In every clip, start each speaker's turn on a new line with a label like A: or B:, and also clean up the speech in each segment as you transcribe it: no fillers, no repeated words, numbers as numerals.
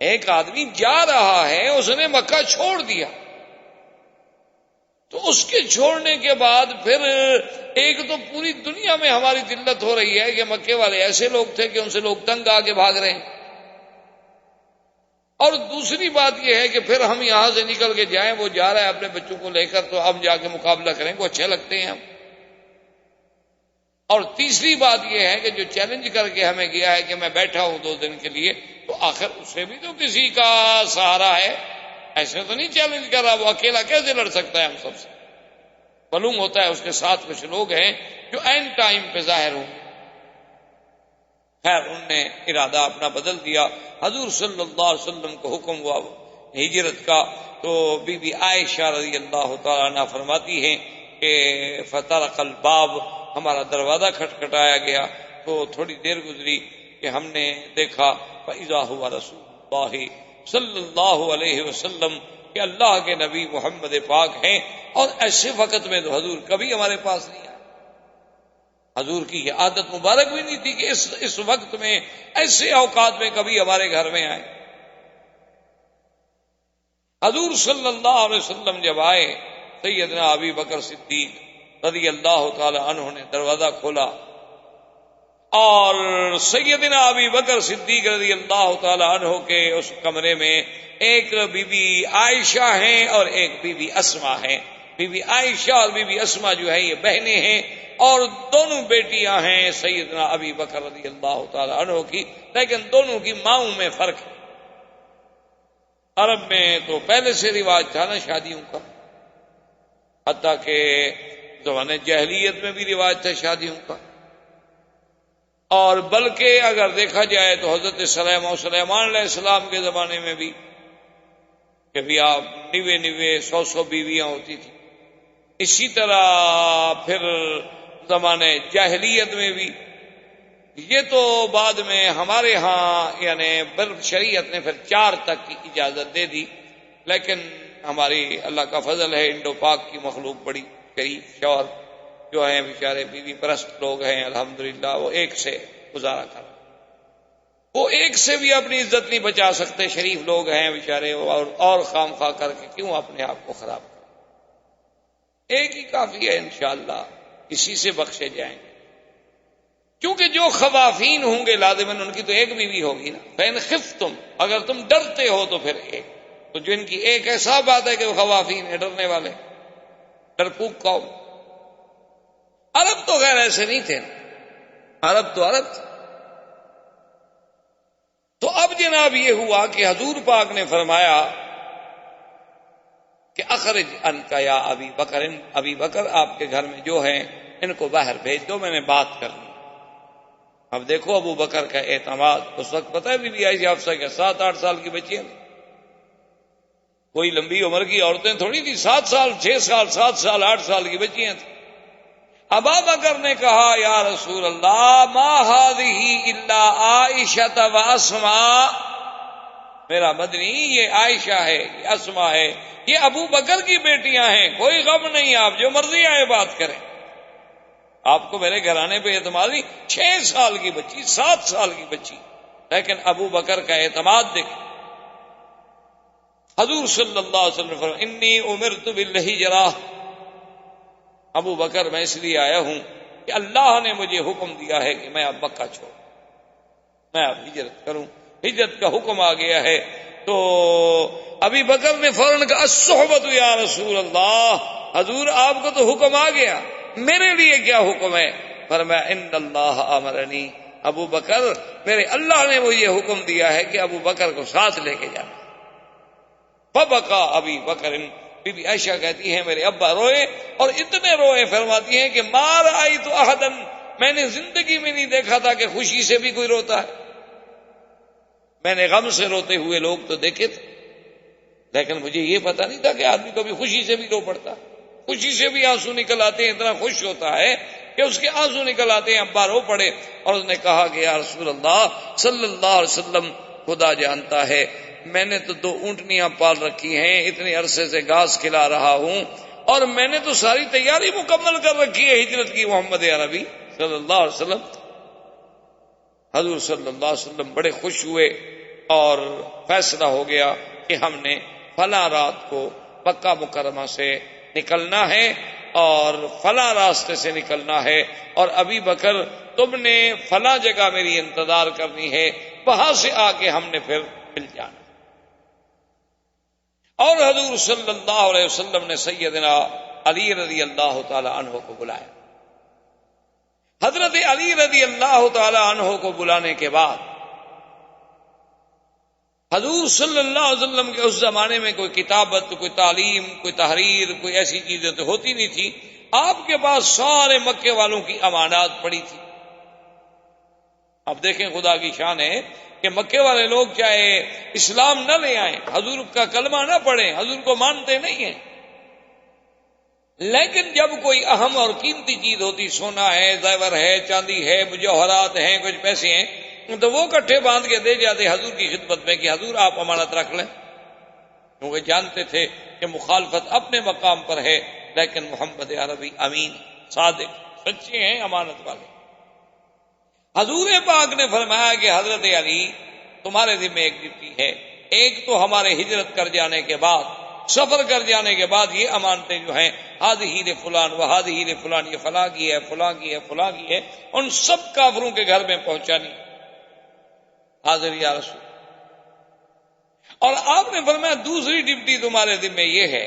A: ایک آدمی جا رہا ہے، اس نے مکہ چھوڑ دیا، تو اس کے چھوڑنے کے بعد پھر ایک تو پوری دنیا میں ہماری ذلت ہو رہی ہے کہ مکے والے ایسے لوگ تھے کہ ان سے لوگ تنگ آ کے بھاگ رہے ہیں، اور دوسری بات یہ ہے کہ پھر ہم یہاں سے نکل کے جائیں، وہ جا رہا ہے اپنے بچوں کو لے کر، تو ہم جا کے مقابلہ کریں کو اچھے لگتے ہیں ہم۔ اور تیسری بات یہ ہے کہ جو چیلنج کر کے ہمیں گیا ہے کہ میں بیٹھا ہوں 2 دن کے لیے، تو آخر اسے بھی تو کسی کا سہارا ہے، ایسے تو نہیں چیلنج کر رہا، وہ اکیلا کیسے لڑ سکتا ہے ہم سب سے؟ معلوم ہوتا ہے اس کے ساتھ کچھ لوگ ہیں جو اینڈ ٹائم پہ ظاہر ہوں۔ خیر انہوں نے ارادہ اپنا بدل دیا، حضور صلی اللہ علیہ وسلم کو حکم ہوا ہجرت کا، تو بی بی عائشہ رضی اللہ تعالیٰ عنہ فرماتی ہیں کہ فطرق الباب، ہمارا دروازہ کھٹکھٹایا گیا، تو تھوڑی دیر گزری کہ ہم نے دیکھا فاذا هو رسول اللہ صلی اللہ علیہ وسلم، کہ اللہ کے نبی محمد پاک ہیں، اور ایسے وقت میں تو حضور کبھی ہمارے پاس نہیں آئے۔ حضور کی یہ عادت مبارک بھی نہیں تھی کہ اس وقت میں ایسے اوقات میں کبھی ہمارے گھر میں آئے۔ حضور صلی اللہ علیہ وسلم جب آئے، سیدنا ابی بکر صدیق رضی اللہ تعالی عنہ نے دروازہ کھولا، اور سیدنا ابی بکر صدیق رضی اللہ تعالی عنہ کے اس کمرے میں ایک بی بی عائشہ ہیں اور ایک بی بی اسما ہیں۔ بی بی عائشہ اور بی بی اسما جو ہے یہ بہنیں ہیں، اور دونوں بیٹیاں ہیں سیدنا ابی بکر رضی اللہ تعالی عنہ کی، لیکن دونوں کی ماؤں میں فرق ہے۔ عرب میں تو پہلے سے رواج تھا نا شادیوں کا، حتیٰ کہ زمانے جاہلیت میں بھی رواج تھا شادیوں کا، اور بلکہ اگر دیکھا جائے تو حضرت سلیمان علیہ السلام کے زمانے میں بھی کبھی آپ 90 100 بیویاں ہوتی تھیں۔ اسی طرح پھر زمانے جاہلیت میں بھی، یہ تو بعد میں ہمارے ہاں یعنی شریعت نے پھر 4 تک کی اجازت دے دی، لیکن ہماری اللہ کا فضل ہے، انڈو پاک کی مخلوق بڑی شریف شوہر جو ہیں بیچارے بیوی پرست لوگ ہیں الحمدللہ، وہ ایک سے گزارا کر، وہ ایک سے بھی اپنی عزت نہیں بچا سکتے، شریف لوگ ہیں بیچارے، اور خام خواہ کر کے کیوں اپنے آپ کو خراب کریں؟ ایک ہی کافی ہے، انشاءاللہ اسی سے بخشے جائیں گے، کیونکہ جو خوافین ہوں گے لازماً ان کی تو ایک بیوی ہوگی نا۔ فَإِنْ خِفْتُمْ، اگر تم ڈرتے ہو تو پھر ایک، تو جن کی ایک ایسا بات ہے کہ وہ خوافین ہیں، ڈرنے والے، ڈرپوک قوم۔ عرب تو غیر ایسے نہیں تھے، عرب تو عرب تھے۔ تو اب جناب یہ ہوا کہ حضور پاک نے فرمایا کہ اخرج انکا یا ابی بکر، ابی بکر آپ کے گھر میں جو ہیں ان کو باہر بھیج دو، میں نے بات کر لی۔ اب دیکھو ابو بکر کا اعتماد، اس وقت پتہ ہے بی بی عائشہ حفصہ کے 7-8 سال کی بچیاں، کوئی لمبی عمر کی عورتیں تھوڑی تھی، 7 سال 6 سال 7 سال 8 سال کی بچیاں تھیں۔ ابا بکر نے کہا یا رسول اللہ ما هذه الا عائشہ و اسماء، میرا مدنی یہ عائشہ ہے، یہ اسماء ہے، یہ ابو بکر کی بیٹیاں ہیں، کوئی غم نہیں، آپ جو مرضی آئے بات کریں، آپ کو میرے گھرانے پہ اعتماد نہیں۔ 6 سال کی بچی 7 سال کی بچی، لیکن ابو بکر کا اعتماد دیکھیں۔ حضور صلی اللہ علیہ وسلم فرمایا انی امرت بالہجرہ، ابو بکر میں اس لیے آیا ہوں کہ اللہ نے مجھے حکم دیا ہے کہ میں اب مکہ چھوڑوں، میں اب ہجرت کروں، ہجرت کا حکم آ گیا ہے۔ تو ابی بکر نے فوراً کہا الصحبۃ یا رسول اللہ، حضور آپ کو تو حکم آ گیا، میرے لیے کیا حکم ہے؟ فرمایا ان اللہ امرنی، ابو بکر میرے اللہ نے مجھے حکم دیا ہے کہ ابو بکر کو ساتھ لے کے جانا۔ فبکا ابی بکر، بی بی عائشہ کہتی ہیں میرے ابا روئے، اور اتنے روئے، فرماتی ہیں کہ ما رأیت احدا، میں نے زندگی میں نہیں دیکھا تھا کہ خوشی سے بھی کوئی روتا ہے، میں نے غم سے روتے ہوئے لوگ تو دیکھے تھے، لیکن مجھے یہ پتہ نہیں تھا کہ آدمی کبھی خوشی سے بھی رو پڑتا، خوشی سے بھی آنسو نکل آتے ہیں، اتنا خوش ہوتا ہے کہ اس کے آنسو نکل آتے ہیں۔ ابا رو پڑے، اور اس نے کہا کہ یا رسول اللہ صلی اللہ علیہ وسلم، خدا جانتا ہے میں نے تو 2 اونٹنیاں پال رکھی ہیں، اتنے عرصے سے گھاس کھلا رہا ہوں، اور میں نے تو ساری تیاری مکمل کر رکھی ہے ہجرت کی، محمد عربی صلی اللہ علیہ وسلم۔ حضور صلی اللہ علیہ وسلم بڑے خوش ہوئے، اور فیصلہ ہو گیا کہ ہم نے فلاں رات کو مکہ مکرمہ سے نکلنا ہے اور فلاں راستے سے نکلنا ہے، اور ابی بکر تم نے فلاں جگہ میری انتظار کرنی ہے، وہاں سے آ کے ہم نے پھر مل جانا۔ اور حضور صلی اللہ علیہ وسلم نے سیدنا علی رضی اللہ تعالی عنہ کو بلایا۔ حضرت علی رضی اللہ تعالی عنہ کو بلانے کے بعد حضور صلی اللہ علیہ وسلم کے اس زمانے میں کوئی کتابت، کوئی تعلیم، کوئی تحریر، کوئی ایسی چیزیں تو ہوتی نہیں تھی۔ آپ کے پاس سارے مکے والوں کی امانات پڑی تھی۔ اب دیکھیں خدا کی شان ہے کہ مکے والے لوگ چاہے اسلام نہ لے آئیں، حضور کا کلمہ نہ پڑھیں، حضور کو مانتے نہیں ہیں، لیکن جب کوئی اہم اور قیمتی چیز ہوتی، سونا ہے، زیور ہے، چاندی ہے، مجوہرات ہیں، کچھ پیسے ہیں، تو وہ کٹھے باندھ کے دے جاتے حضور کی خدمت میں کہ حضور آپ امانت رکھ لیں، کیونکہ جانتے تھے کہ مخالفت اپنے مقام پر ہے، لیکن محمد عربی امین، صادق، سچے ہیں، امانت والے۔ حضور پاک نے فرمایا کہ حضرت علی تمہارے ذمہ ایک ڈیوٹی ہے، ایک تو ہمارے ہجرت کر جانے کے بعد، سفر کر جانے کے بعد یہ امانتیں جو ہیں ہذہ لفلان و ہذہ لفلان، یہ فلاں کی ہے، فلاں کی ہے، فلاں کی ہے، ان سب کافروں کے گھر میں پہنچانی، حاضر یا رسول۔ اور آپ نے فرمایا دوسری ڈیوٹی تمہارے ذمہ یہ ہے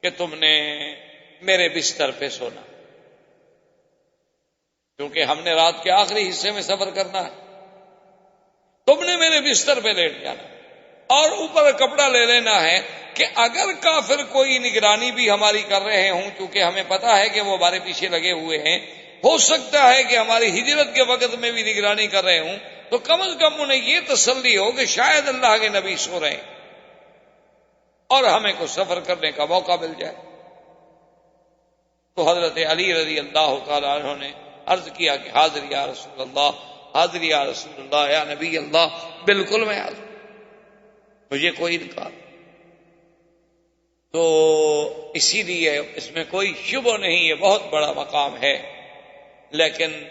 A: کہ تم نے میرے بستر پہ سونا، کیونکہ ہم نے رات کے آخری حصے میں سفر کرنا ہے، تم نے میرے بستر پہ لیٹ جانا، اور اوپر کپڑا لے لینا ہے کہ اگر کافر کوئی نگرانی بھی ہماری کر رہے ہوں، چونکہ ہمیں پتا ہے کہ وہ ہمارے پیچھے لگے ہوئے ہیں، ہو سکتا ہے کہ ہماری ہجرت کے وقت میں بھی نگرانی کر رہے ہوں، تو کم از کم انہیں یہ تسلی ہو کہ شاید اللہ کے نبی سو رہے ہیں اور ہمیں کو سفر کرنے کا موقع مل جائے۔ تو حضرت علی رضی اللہ تعالی عنہ نے عرض کیا کہ حاضر یا رسول اللہ، حاضر یا رسول اللہ، یا نبی اللہ، بالکل میں حاضر، مجھے کوئی انکار۔ تو اسی لیے اس میں کوئی شبہ نہیں، یہ بہت بڑا مقام ہے، لیکن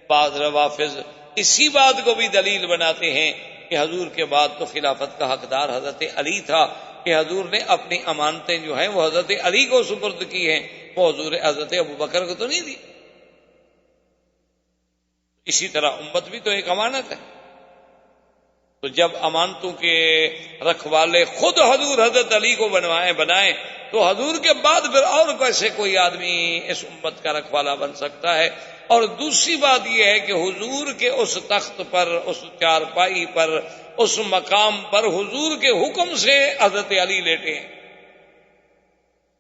A: بعض روافض اسی بات کو بھی دلیل بناتے ہیں کہ حضور کے بعد تو خلافت کا حقدار حضرت علی تھا، کہ حضور نے اپنی امانتیں جو ہیں وہ حضرت علی کو سپرد کی ہیں، وہ حضرت ابو بکر کو تو نہیں دی۔ اسی طرح امت بھی تو ایک امانت ہے، تو جب امانتوں کے رکھوالے خود حضور حضرت علی کو بنائیں تو حضور کے بعد پھر اور کیسے کوئی آدمی اس امت کا رکھوالا بن سکتا ہے؟ اور دوسری بات یہ ہے کہ حضور کے اس تخت پر، اس چارپائی پر، اس مقام پر حضور کے حکم سے حضرت علی لیٹے ہیں،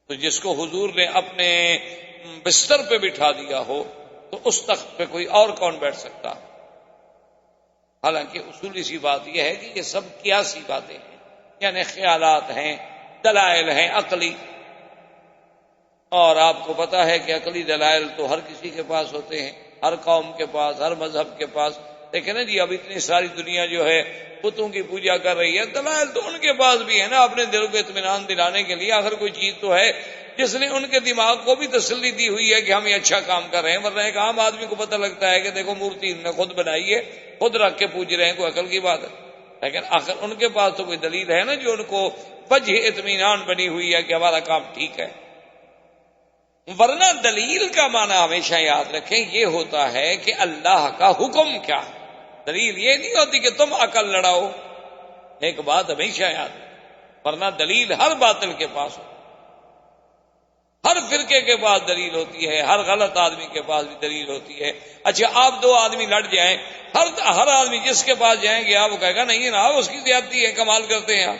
A: تو جس کو حضور نے اپنے بستر پہ بٹھا دیا ہو تو اس تخت پہ کوئی اور کون بیٹھ سکتا؟ حالانکہ اصولی سی بات یہ ہے کہ یہ سب قیاسی باتیں ہیں، یعنی خیالات ہیں، دلائل ہیں عقلی، اور آپ کو پتا ہے کہ عقلی دلائل تو ہر کسی کے پاس ہوتے ہیں، ہر قوم کے پاس، ہر مذہب کے پاس۔ دیکھیں نا جی، اب اتنی ساری دنیا جو ہے بتوں کی پوجا کر رہی ہے، دلائل تو ان کے پاس بھی ہے نا، اپنے دل کو اطمینان دلانے کے لیے آخر کوئی چیز تو ہے جس نے ان کے دماغ کو بھی تسلی دی ہوئی ہے کہ ہم یہ اچھا کام کر رہے ہیں، ورنہ ایک عام آدمی کو پتہ لگتا ہے کہ دیکھو مورتی انہوں نے خود بنائی ہے، خود رکھ کے پوج رہے ہیں، کوئی عقل کی بات ہے؟ لیکن آخر ان کے پاس تو کوئی دلیل ہے نا جو ان کو وجہ اطمینان بنی ہوئی ہے کہ ہمارا کام ٹھیک ہے۔ ورنہ دلیل کا معنی ہمیشہ یاد رکھیں یہ ہوتا ہے کہ اللہ کا حکم کیا ہے، دلیل یہ نہیں ہوتی کہ تم عقل لڑاؤ، ایک بات ہمیشہ یاد رکھیں، ورنہ دلیل ہر باطل کے پاس ہو، ہر فرقے کے پاس دلیل ہوتی ہے، ہر غلط آدمی کے پاس بھی دلیل ہوتی ہے۔ اچھا آپ دو آدمی لڑ جائیں، ہر آدمی جس کے پاس جائیں گے آپ وہ کہے گا نہیں جناب اس کی زیادتی ہے، کمال کرتے ہیں آپ،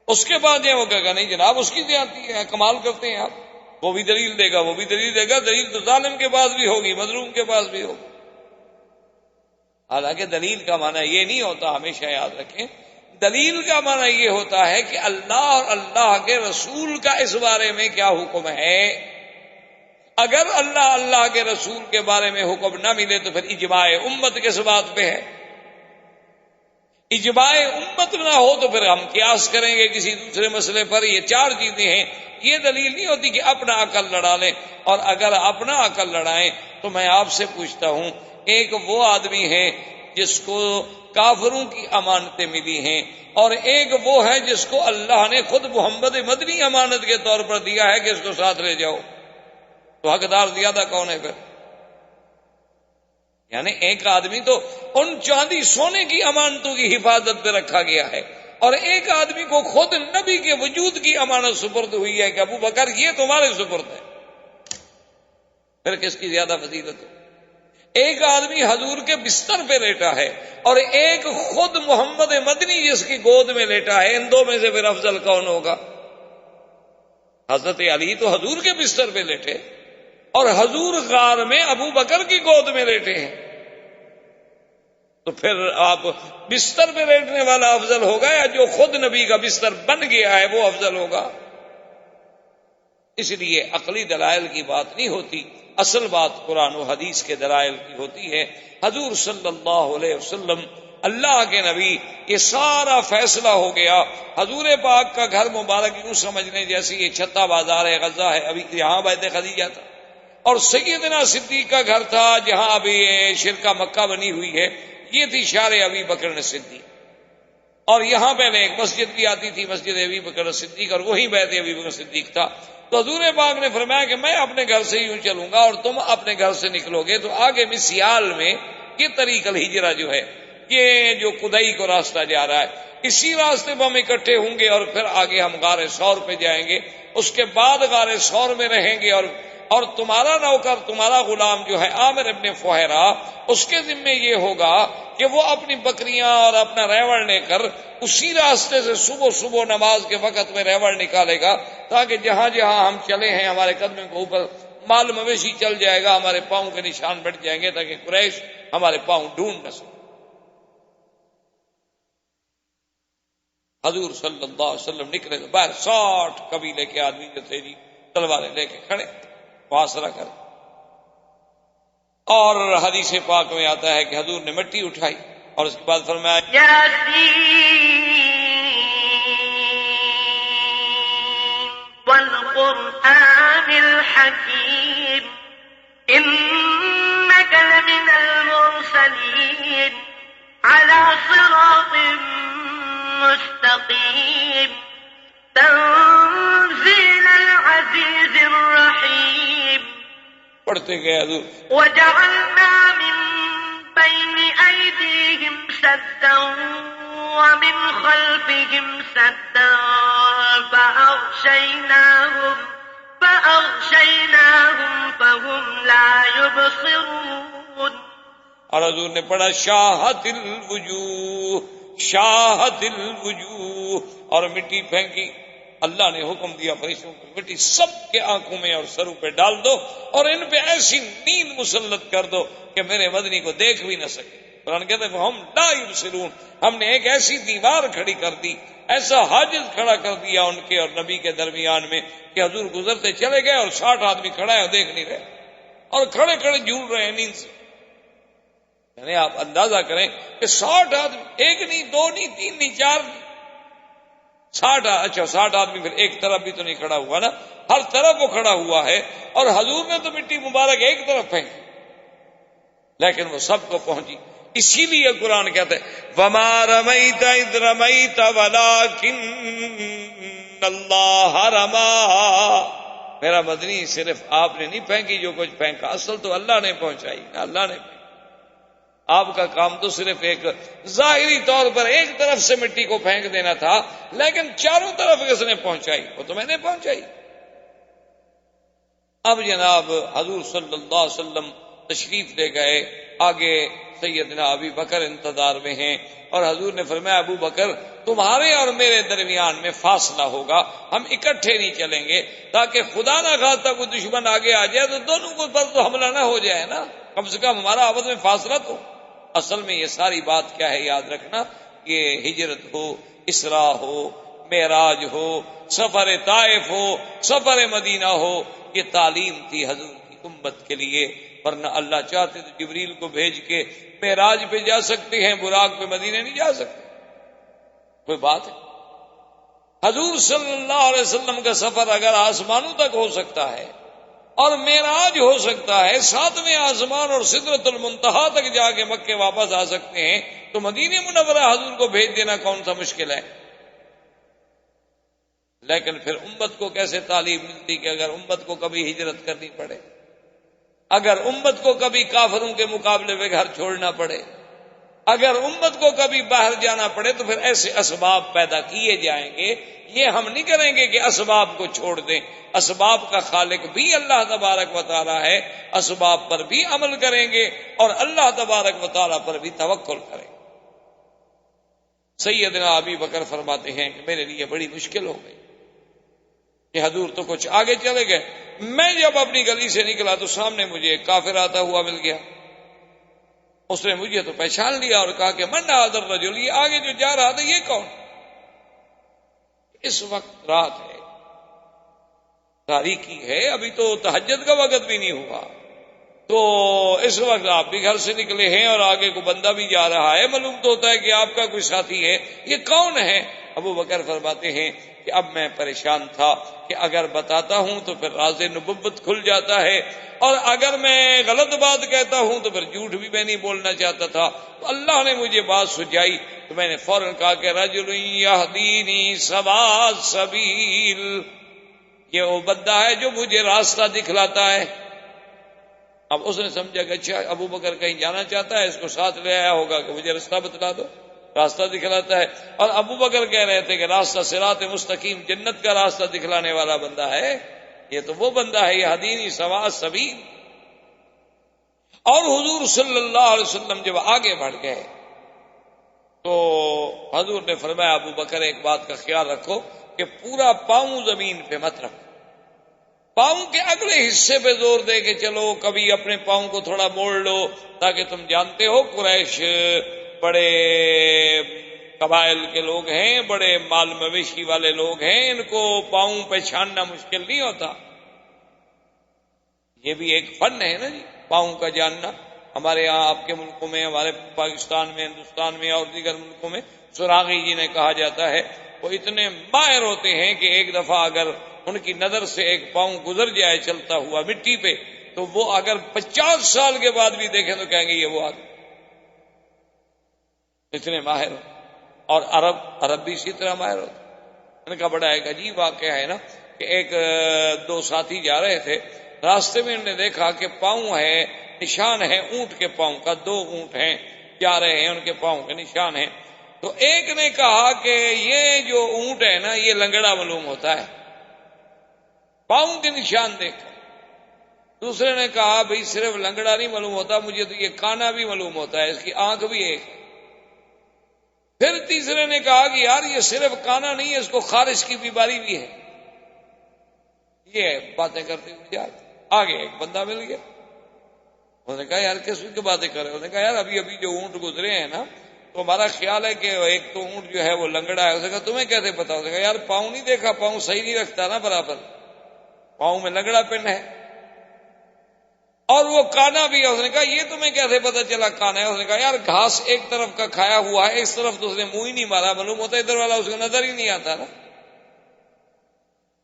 A: اس کے پاس جائیں وہ کہے گا نہیں جناب اس کی زیادتی ہے، کمال کرتے ہیں آپ، وہ بھی دلیل دے گا، وہ بھی دلیل دے گا، دلیل تو ظالم کے پاس بھی ہوگی، مظلوم کے پاس بھی ہوگی۔ حالانکہ دلیل کا معنی یہ نہیں ہوتا، ہمیشہ یاد رکھیں، دلیل کا معنی یہ ہوتا ہے کہ اللہ اور اللہ کے رسول کا اس بارے میں کیا حکم ہے۔ اگر اللہ کے رسول کے بارے میں حکم نہ ملے تو پھر اجماع امت کس بات پہ ہے؟ اجماع امت نہ ہو تو پھر ہم قیاس کریں گے کسی دوسرے مسئلے پر۔ یہ چار چیزیں ہیں، یہ دلیل نہیں ہوتی کہ اپنا عقل لڑا لیں، اور اگر اپنا عقل لڑائیں تو میں آپ سے پوچھتا ہوں، ایک وہ آدمی ہے جس کو کافروں کی امانتیں ملی ہیں، اور ایک وہ ہے جس کو اللہ نے خود محمد مدنی امانت کے طور پر دیا ہے کہ اس کو ساتھ لے جاؤ۔ تو حقدار زیادہ کون ہے پھر؟ یعنی ایک آدمی تو ان چاندی سونے کی امانتوں کی حفاظت پہ رکھا گیا ہے، اور ایک آدمی کو خود نبی کے وجود کی امانت سپرد ہوئی ہے کہ ابو بکر یہ تمہارے سپرد ہے، پھر کس کی زیادہ فضیلت ہو؟ ایک آدمی حضور کے بستر پہ لیٹا ہے اور ایک خود محمد مدنی جس کی گود میں لیٹا ہے، ان دو میں سے پھر افضل کون ہوگا؟ حضرت علی تو حضور کے بستر پہ لیٹے اور حضور غار میں ابو بکر کی گود میں لیٹے ہیں، تو پھر آپ بستر پہ لیٹنے والا افضل ہوگا یا جو خود نبی کا بستر بن گیا ہے وہ افضل ہوگا؟ اس لیے عقلی دلائل کی بات نہیں ہوتی، اصل بات قرآن و حدیث کے دلائل کی ہوتی ہے۔ حضور صلی اللہ علیہ وسلم اللہ کے نبی، یہ سارا فیصلہ ہو گیا۔ حضور پاک کا گھر مبارک یوں سمجھ لیں جیسے یہ چھتا بازار ہے، غزہ ہے، ابھی یہاں بیت خدیجہ تھا، اور سیدنا صدیق کا گھر تھا جہاں ابھی یہ شرکہ مکہ بنی ہوئی ہے، یہ تھی شار ابی بکر صدیق، اور یہاں پہلے ایک مسجد بھی آتی تھی، مسجد ابی بکر صدیق، اور وہی بیت ابی بکر صدیق تھا۔ تو حضور پاک نے فرمایا کہ میں اپنے گھر سے یوں چلوں گا اور تم اپنے گھر سے نکلو گے، تو آگے مسیال میں یہ طریق الہجرہ جو ہے، یہ جو قدئی کو راستہ جا رہا ہے، اسی راستے پر ہم اکٹھے ہوں گے، اور پھر آگے ہم غار ثور پہ جائیں گے، اس کے بعد غار ثور میں رہیں گے، اور تمہارا نوکر، تمہارا غلام جو ہے عامر ابن فہیرہ، اس کے ذمے یہ ہوگا کہ وہ اپنی بکریاں اور اپنا ریوڑ لے کر اسی راستے سے صبح صبح نماز کے وقت میں ریوڑ نکالے گا، تاکہ جہاں جہاں ہم چلے ہیں ہمارے قدموں کے اوپر مال مویشی چل جائے گا، ہمارے پاؤں کے نشان بٹ جائیں گے، تاکہ قریش ہمارے پاؤں ڈھونڈ نہ سکے۔ حضور صلی اللہ علیہ وسلم نکلے تو باہر 60 قبیلے کے آدمی جو تھے جی تلواریں لے کے کھڑے محاصرہ کر، اور حدیث پاک میں آتا ہے کہ حضور نے مٹی اٹھائی اور اس کے بعد فرمایا
B: والقرآن الحكيم إنك لمن المرسلين على صراط مستقيم تنزيل العزيز الرحيم۔
A: پڑھتے گئے حضور
B: وجعلنا من بين أيديهم سدا ومن خلفهم سدا فأغشيناهم فهم لا يبصرون۔
A: اور حضور نے پڑھا شاہت الوجوہ، شاہت الوجوہ، اور مٹی پھینکی۔ اللہ نے حکم دیا فرشتوں کو مٹی سب کے آنکھوں میں اور سروں پہ ڈال دو، اور ان پہ ایسی نیند مسلط کر دو کہ میرے مدنی کو دیکھ بھی نہ سکے۔ قرآن کہتے ہیں ہم لا یبصرون، ہم نے ایک ایسی دیوار کھڑی کر دی، ایسا حاجز کھڑا کر دیا ان کے اور نبی کے درمیان میں کہ حضور گزرتے چلے گئے اور 60 آدمی کھڑا ہے اور دیکھ نہیں رہے، اور کھڑے کھڑے جھول رہے ہیں نیند سے۔ یعنی آپ اندازہ کریں کہ 60 آدمی، ایک نہیں، دو نہیں، تین نہیں، چار نہیں، 60 آدمی، پھر ایک طرف بھی تو نہیں کھڑا ہوا نا، ہر طرف وہ کھڑا ہوا ہے، اور حضور نے تو مٹی مبارک ایک طرف پھینکی لیکن وہ سب کو پہنچی۔ اسی لیے قرآن کہتے ہیں وَمَا رَمَيْتَ إِذْ رَمَيْتَ وَلَٰكِنَّ اللَّهَ رَمَىٰ۔ میرا مدنی صرف آپ نے نہیں پھینکی جو کچھ پھینکا، اصل تو اللہ نے پہنچائی، اللہ نے پھینکی۔ آپ کا کام تو صرف ایک ظاہری طور پر ایک طرف سے مٹی کو پھینک دینا تھا، لیکن چاروں طرف کس نے پہنچائی؟ وہ تو میں نے پہنچائی۔ اب جناب حضور صلی اللہ علیہ وسلم تشریف لے گئے، آگے سیدنا ابی بکر انتظار میں ہیں، اور حضور نے فرمایا ابو بکر تمہارے اور میرے درمیان میں فاصلہ ہوگا، ہم اکٹھے نہیں چلیں گے، تاکہ خدا نہ خواستہ کوئی دشمن آگے آ جائے تو دونوں کو پر تو حملہ نہ ہو جائے نا، کم سے کم ہمارا آپس میں فاصلہ تو۔ اصل میں یہ ساری بات کیا ہے یاد رکھنا، یہ ہجرت ہو، اسراء ہو، معراج ہو، سفر طائف ہو، سفر مدینہ ہو، یہ تعلیم تھی حضور کی امت کے لیے، ورنہ اللہ چاہتے تو جبریل کو بھیج کے معراج پہ جا سکتے ہیں، براق پہ مدینہ نہیں جا سکتے، کوئی بات ہے؟ حضور صلی اللہ علیہ وسلم کا سفر اگر آسمانوں تک ہو سکتا ہے اور معراج ہو سکتا ہے، 7ویں آسمان اور سدرۃ المنتہا تک جا کے مکے واپس آ سکتے ہیں، تو مدینہ منورہ حضور کو بھیج دینا کون سا مشکل ہے؟ لیکن پھر امت کو کیسے تعلیم ملتی کہ اگر امت کو کبھی ہجرت کرنی پڑے، اگر امت کو کبھی کافروں کے مقابلے میں گھر چھوڑنا پڑے، اگر امت کو کبھی باہر جانا پڑے، تو پھر ایسے اسباب پیدا کیے جائیں گے۔ یہ ہم نہیں کریں گے کہ اسباب کو چھوڑ دیں، اسباب کا خالق بھی اللہ تبارک و تعالی ہے، اسباب پر بھی عمل کریں گے اور اللہ تبارک و تعالی پر بھی توکل کریں گے۔ سیدنا ابی بکر فرماتے ہیں کہ میرے لیے بڑی مشکل ہو گئی کہ حضور تو کچھ آگے چلے گئے، میں جب اپنی گلی سے نکلا تو سامنے مجھے ایک کافر آتا ہوا مل گیا، اس نے مجھے تو پہچان لیا اور کہا کہ من هذا الرجل، یہ آگے جو جا رہا تھا یہ کون؟ اس وقت رات ہے، تاریکی ہے، ابھی تو تہجد کا وقت بھی نہیں ہوا، تو اس وقت آپ بھی گھر سے نکلے ہیں اور آگے کو بندہ بھی جا رہا ہے، معلوم تو ہوتا ہے کہ آپ کا کوئی ساتھی ہے، یہ کون ہے؟ ابو بکر فرماتے ہیں کہ اب میں پریشان تھا کہ اگر بتاتا ہوں تو پھر راز نبوت کھل جاتا ہے، اور اگر میں غلط بات کہتا ہوں تو پھر جھوٹ بھی میں نہیں بولنا چاہتا تھا، تو اللہ نے مجھے بات سجائی، تو میں نے فوراً کہا کہ رجل یہدینی سوا السبیل، یہ وہ بندہ ہے جو مجھے راستہ دکھلاتا ہے۔ اب اس نے سمجھا کہ اچھا ابو بکر کہیں جانا چاہتا ہے، اس کو ساتھ لے آیا ہوگا کہ مجھے راستہ بتلا دو، راستہ دکھلاتا ہے۔ اور ابو بکر کہہ رہے تھے کہ راستہ صراط مستقیم، جنت کا راستہ دکھلانے والا بندہ ہے، یہ تو وہ بندہ ہے، یہ یہدینی سوا السبیل۔ اور حضور صلی اللہ علیہ وسلم جب آگے بڑھ گئے تو حضور نے فرمایا ابو بکر ایک بات کا خیال رکھو کہ پورا پاؤں زمین پہ مت رکھو، پاؤں کے اگلے حصے پہ زور دے کے چلو، کبھی اپنے پاؤں کو تھوڑا موڑ لو، تاکہ تم جانتے ہو قریش بڑے قبائل کے لوگ ہیں، بڑے مال مویشی والے لوگ ہیں، ان کو پاؤں پہ چھاننا مشکل نہیں ہوتا۔ یہ بھی ایک فن ہے نا جی، پاؤں کا جاننا۔ ہمارے یہاں آپ کے ملکوں میں، ہمارے پاکستان میں، ہندوستان میں اور دیگر ملکوں میں سراغی جی نے کہا جاتا ہے، وہ اتنے ماہر ہوتے ہیں کہ ایک دفعہ اگر ان کی نظر سے ایک پاؤں گزر جائے چلتا ہوا مٹی پہ، تو وہ اگر 50 سال کے بعد بھی دیکھیں تو کہیں گے یہ وہ آدمی، اتنے ماہر ہو۔ اور عرب بھی اسی طرح ماہر ہوتے۔ ان کا بڑا ایک عجیب واقعہ ہے نا کہ ایک دو ساتھی جا رہے تھے، راستے میں انہوں نے دیکھا کہ پاؤں ہے، نشان ہے اونٹ کے پاؤں کا، 2 اونٹ ہیں جا رہے ہیں، ان کے پاؤں کے نشان ہیں۔ تو ایک نے کہا کہ یہ جو اونٹ ہے نا یہ لنگڑا معلوم ہوتا ہے پاؤں کے نشان دیکھ کر۔ دوسرے نے کہا بھئی صرف لنگڑا نہیں معلوم ہوتا، مجھے تو یہ کانا بھی معلوم ہوتا ہے، اس کی آنکھ بھی ایک ہے۔ پھر تیسرے نے کہا کہ یار یہ صرف کانا نہیں ہے، اس کو خارش کی بیماری بھی ہے۔ یہ باتیں کرتے ہوئے جاتے، آگے ایک بندہ مل گیا، انہوں نے کہا یار کس کی باتیں کر رہے؟ انہوں نے کہا یار ابھی جو اونٹ گزرے ہیں نا تو ہمارا خیال ہے کہ ایک تو اونٹ جو ہے وہ لنگڑا ہے۔ اس نے کہا تمہیں کیسے پتا؟ اس نے کہا یار پاؤں نہیں دیکھا، پاؤں صحیح نہیں رکھتا نا برابر، پاؤں میں لنگڑا پن ہے، اور وہ کانا بھی ہے۔ اس نے کہا یہ تمہیں کیسے پتا چلا کانا ہے؟ اس نے کہا یار گھاس ایک طرف کا کھایا ہوا ہے، اس طرف تو اس نے منہ ہی نہیں مارا، معلوم ہوتا ادھر والا اس کو نظر ہی نہیں آتا نا۔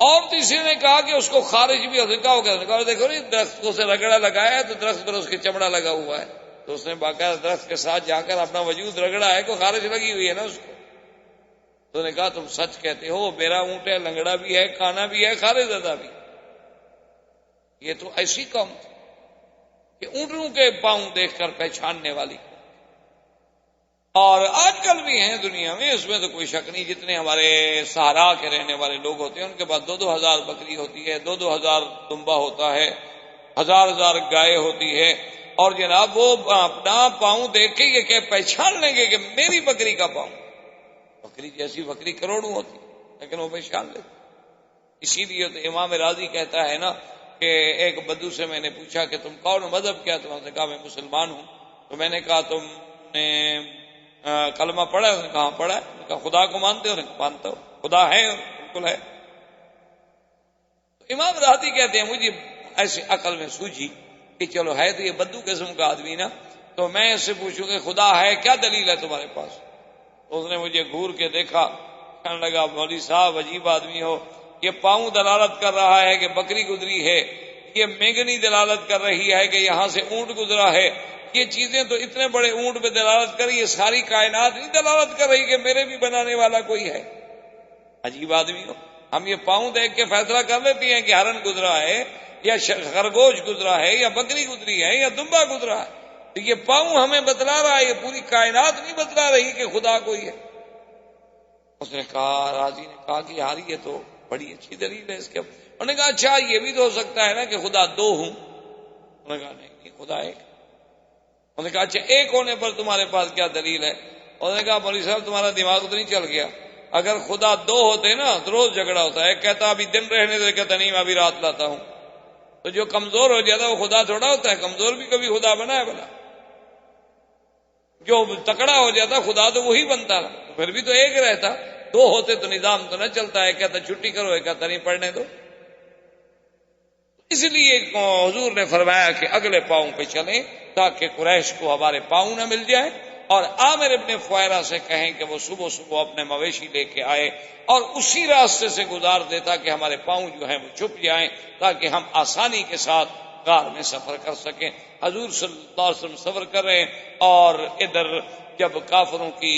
A: اور تیسرے نے کہا کہ اس کو خارج بھی، اس نے کہا ہوگا، دیکھو درخت کو سے رگڑا لگایا ہے تو درخت پر اس کے چمڑا لگا ہوا ہے، تو اس نے باقاعدہ درخت کے ساتھ جا کر اپنا وجود رگڑا ہے، کوئی خارج لگی ہوئی ہے نا اس کو۔ تو انہوں نے کہا تم سچ کہتے ہو، میرا اونٹ ہے، لنگڑا بھی ہے، کانا بھی ہے، خارج زدہ بھی۔ یہ تو ایسی قوم تھی کہ اونٹوں کے پاؤں دیکھ کر پہچاننے والی، اور آج کل بھی ہیں دنیا میں، اس میں تو کوئی شک نہیں۔ جتنے ہمارے صحرا کے رہنے والے لوگ ہوتے ہیں ان کے پاس 2-2 ہزار بکری ہوتی ہے، 2-2 ہزار دمبا ہوتا ہے، 1000 گائے ہوتی ہے، اور جناب وہ اپنا پاؤں دیکھ کے یہ کہ پہچان لیں گے کہ میری بکری کا پاؤں، بکری جیسی بکری کروڑوں ہوتی لیکن وہ پہچان لیتے۔ اسی لیے تو امام راضی کہتا ہے نا کہ ایک بدو سے میں نے پوچھا کہ تم کون مذہب کیا؟ تم نے کہا میں مسلمان ہوں۔ تو میں نے کہا تم نے کلمہ پڑھا ہے؟ انہوں نے کہا پڑھا ہے۔ میں نے کہا خدا کو مانتے ہو؟ انہوں نے کہا مانتا ہوں۔ خدا ہے؟ بالکل ہے۔ تو امام راضی کہتے ہیں مجھے ایسی عقل میں سوجھی کہ چلو ہے تو یہ بدو قسم کا آدمی نا، تو میں اس سے پوچھوں کہ خدا ہے، کیا دلیل ہے تمہارے پاس؟ اس نے مجھے گھور کے دیکھا، کہنے لگا مولوی صاحب عجیب آدمی ہو، یہ پاؤں دلالت کر رہا ہے کہ بکری گزری ہے، یہ مینگنی دلالت کر رہی ہے کہ یہاں سے اونٹ گزرا ہے، یہ چیزیں تو اتنے بڑے اونٹ پہ دلالت کر رہی ہے، ساری کائنات نہیں دلالت کر رہی کہ میرے بھی بنانے والا کوئی ہے۔ عجیب آدمی ہو، ہم یہ پاؤں دیکھ کے فیصلہ کر لیتے ہیں کہ ہرن گزرا ہے یا خرگوش گزرا ہے یا بکری گزری ہے یا دمبا گزرا ہے، تو یہ پاؤں ہمیں بتلا رہا ہے، یہ پوری کائنات نہیں بتلا رہی کہ خدا کوئی ہے۔ اس نے کہا، راضی نے کہا کہ یار یہ تو بڑی اچھی دلیل ہے اس کے۔ انہوں نے کہا اچھا یہ بھی تو ہو سکتا ہے نا کہ خدا دو ہوں؟ انہوں نے کہا نہیں، خدا ایک۔ انہوں نے کہا اچھا ایک ہونے پر تمہارے پاس کیا دلیل ہے؟ انہوں نے کہا مولوی صاحب تمہارا دماغ تو نہیں چل گیا، اگر خدا دو ہوتے نا تو روز جھگڑا ہوتا ہے، کہتا ابھی دن رہنے دے، کہتا نہیں میں ابھی رات لاتا ہوں۔ تو جو کمزور ہو جاتا ہے وہ خدا تھوڑا ہوتا ہے، کمزور بھی کبھی خدا بنا ہے بنا، جو تکڑا ہو جاتا خدا تو وہی بنتا، پھر بھی تو ایک رہتا، دو ہوتے تو نظام تو نہ چلتا ہے، کہتا چھٹی کرو، کہتا نہیں پڑھنے دو۔ اس لیے حضور نے فرمایا کہ اگلے پاؤں پہ چلیں تاکہ قریش کو ہمارے پاؤں نہ مل جائے، اور عامر ابن فویرہ سے کہیں کہ وہ صبح صبح اپنے مویشی لے کے آئے اور اسی راستے سے گزار دیتا کہ ہمارے پاؤں جو ہیں وہ چھپ جائیں تاکہ ہم آسانی کے ساتھ غار میں سفر کر سکیں۔ حضور صلی اللہ علیہ وسلم سفر کر رہے ہیں، اور ادھر جب کافروں کی